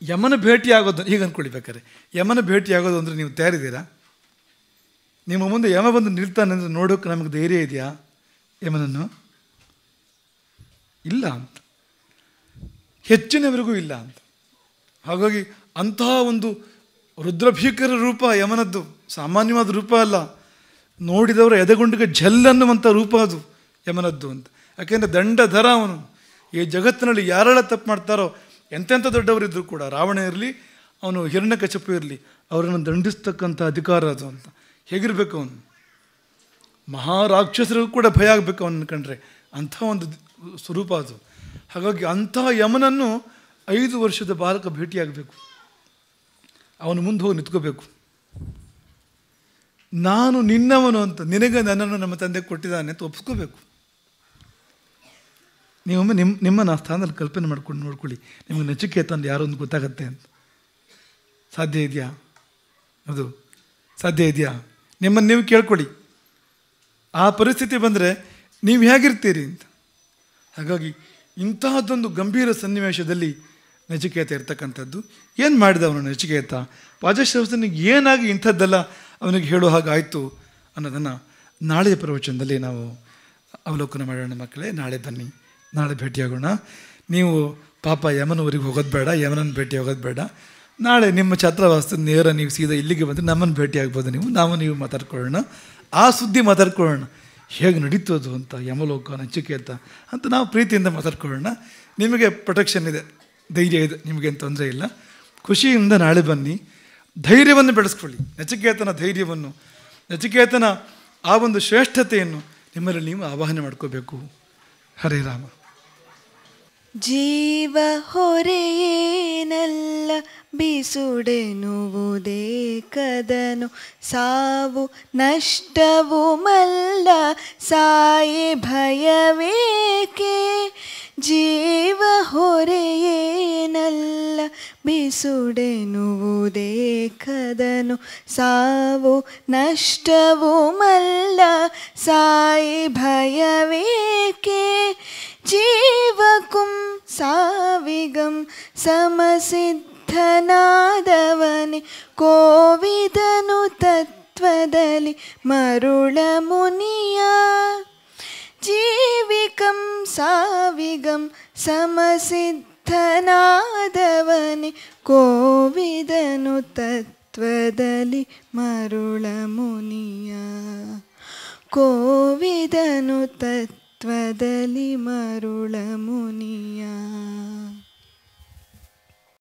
ಯಮನ ಭೇಟಿ ಆಗೋದು ಈಗ ಅಂದ್ಕೊಳ್ಳಿ. ಬೇಕಾದ್ರೆ ಯಮನ ಭೇಟಿ ಆಗೋದು ಅಂದರೆ ನೀವು ತಯಾರಿದ್ದೀರಾ? ನಿಮ್ಮ ಮುಂದೆ ಯಮ ಬಂದು ನಿಲ್ತಾನೆ ಅಂದರೆ ನೋಡೋಕೆ ನಮಗೆ ಧೈರ್ಯ ಇದೆಯಾ ಯಮನನ್ನು? ಇಲ್ಲ ಅಂತ, ಹೆಚ್ಚಿನವರಿಗೂ ಇಲ್ಲ ಅಂತ. ಹಾಗಾಗಿ ಅಂತಹ ಒಂದು ರುದ್ರಭೀಕರ ರೂಪ ಯಮನದ್ದು, ಸಾಮಾನ್ಯವಾದ ರೂಪ ಅಲ್ಲ. ನೋಡಿದವರ ಎದೆಗುಂಡಿಗೆ ಝಲ್ಲನ್ನುವಂಥ ರೂಪ ಅದು ಯಮನದ್ದು ಅಂತ. ಯಾಕೆಂದರೆ ದಂಡಧರ ಅವನು. ಈ ಜಗತ್ತಿನಲ್ಲಿ ಯಾರೆಲ್ಲ ತಪ್ಪು ಮಾಡ್ತಾರೋ, ಎಂತೆಂಥ ದೊಡ್ಡವರಿದ್ದರೂ ಕೂಡ, ರಾವಣ ಇರಲಿ, ಅವನು ಹಿರಣ್ಯಕಶಿಪು ಇರಲಿ, ಅವರನ್ನು ದಂಡಿಸ್ತಕ್ಕಂಥ ಅಧಿಕಾರ ಅದು ಅಂತ. ಹೇಗಿರಬೇಕು ಅವನು? ಮಹಾರಾಕ್ಷಸರಿಗೂ ಕೂಡ ಭಯ ಆಗಬೇಕು ಅವನನ್ನು ಕಂಡ್ರೆ, ಅಂಥ ಒಂದು ಸ್ವರೂಪ ಅದು. ಹಾಗಾಗಿ ಅಂತಹ ಯಮನನ್ನು 5 ವರ್ಷದ ಬಾಲಕ ಭೇಟಿಯಾಗಬೇಕು. ಅವನು ಮುಂದೆ ಹೋಗಿ ನಿಂತ್ಕೋಬೇಕು. ನಾನು ನಿನ್ನವನು ಅಂತ, ನಿನಗೆ ನನ್ನನ್ನು ನಮ್ಮ ತಂದೆ ಕೊಟ್ಟಿದ್ದಾನೆ ಅಂತ ಒಪ್ಸ್ಕೋಬೇಕು. ನೀವೊಮ್ಮೆ ನಿಮ್ಮನ್ನು ಆ ಸ್ಥಾನದಲ್ಲಿ ಕಲ್ಪನೆ ಮಾಡ್ಕೊಂಡು ನೋಡ್ಕೊಳ್ಳಿ. ನಿಮಗೆ ನಚಿಕೇತ ಅಂದ್ರೆ ಯಾರು ಒಂದು ಗೊತ್ತಾಗತ್ತೆ ಅಂತ. ಸಾಧ್ಯ ಇದೆಯಾ? ಅದು ಸಾಧ್ಯ ಇದೆಯಾ? ನಿಮ್ಮನ್ನು ನೀವು ಕೇಳ್ಕೊಳ್ಳಿ, ಆ ಪರಿಸ್ಥಿತಿ ಬಂದರೆ ನೀವು ಹೇಗಿರ್ತೀರಿ ಅಂತ. ಹಾಗಾಗಿ ಇಂತಹದ್ದೊಂದು ಗಂಭೀರ ಸನ್ನಿವೇಶದಲ್ಲಿ ನಚಿಕೇತ ಇರ್ತಕ್ಕಂಥದ್ದು. ಏನು ಮಾಡಿದ ಅವನು ನಚಿಕೇತ? ವಾಜಶ್ರವಸನಿಗೆ ಏನಾಗಿ ಇಂಥದ್ದೆಲ್ಲ ಅವನಿಗೆ ಹೇಳೋ ಹಾಗಾಯಿತು ಅನ್ನೋದನ್ನು ನಾಳೆಯ ಪ್ರವಚನದಲ್ಲಿ ನಾವು ಅವಲೋಕನ ಮಾಡೋಣ ಮಕ್ಕಳೇ. ನಾಳೆ ಬನ್ನಿ, ನಾಳೆ ಭೇಟಿಯಾಗೋಣ. ನೀವು ಪಾಪ ಯಮನವರೆಗೆ ಹೋಗೋದು ಬೇಡ, ಯಮನನ್ನು ಭೇಟಿ ಹೋಗೋದು ಬೇಡ. ನಾಳೆ ನಿಮ್ಮ ಛಾತ್ರಾವಾಸ ನೇರ ನೀವು ಸೀದಾ ಇಲ್ಲಿಗೆ ಬಂದರೆ ನಮ್ಮನ್ನು ಭೇಟಿ ಆಗ್ಬೋದು. ನೀವು ಮಾತಾಡ್ಕೊಳ್ಳೋಣ, ಆ ಸುದ್ದಿ ಮಾತಾಡ್ಕೊಳ್ಳೋಣ. ಹೇಗೆ ನಡೀತೋದು ಅಂತ, ಯಮಲೋಕ ನಚಿಕೇತ ಅಂತ ನಾವು ಪ್ರೀತಿಯಿಂದ ಮಾತಾಡ್ಕೊಳ್ಳೋಣ. ನಿಮಗೆ ಪ್ರೊಟೆಕ್ಷನ್ ಇದೆ, ಧೈರ್ಯ ಇದೆ, ನಿಮಗೇನು ತೊಂದರೆ ಇಲ್ಲ. ಖುಷಿಯಿಂದ ನಾಳೆ ಬನ್ನಿ. ಧೈರ್ಯವನ್ನು ಬೆಳೆಸ್ಕೊಳ್ಳಿ, ನಚಿಕೇತನ ಧೈರ್ಯವನ್ನು, ನಚಿಕೇತನ ಆ ಒಂದು ಶ್ರೇಷ್ಠತೆಯನ್ನು ನಿಮ್ಮಲ್ಲಿ ನೀವು ಆವಾಹನೆ ಮಾಡ್ಕೋಬೇಕು. ಹರೇ ರಾಮ. ಜೀವ ಹೊರೆಯೇನಲ್ಲ ಬಿಸುಡೆನುವುದೇ ಕದನು, ಸಾವು ನಷ್ಟವು ಮಲ್ಲ ಸಾಯೆ ಭಯವೇಕೆ. ಜೀವ ಹೊರೆಯೇನಲ್ಲ ಬಿಸುಡೆನುವುದೇ ಕದನು, ಸಾವು ನಷ್ಟವು ಮಲ್ಲ ಸಾಯೆ ಭಯವೇಕೆ. ಜೀವಕುಂ ಸಾವಿಗಂ ಸಮಸಿದ್ಧನಾದವನೇ ಕೋವಿದನು ತತ್ವದಲ್ಲಿ ಮರುಳ ಮುನಿಯ. ಜೀವಿಕಂ ಸಾವಿಗಂ ಸಮಸಿದ್ಧನಾದವನೇ ಕೋವಿದನು ತತ್ವದಲ್ಲಿ ಮರುಳ ಮುನಿಯ. ಕೋವಿದನು ತತ್ವದಲ್ಲಿ ಮರುಳ ಮುನಿಯ.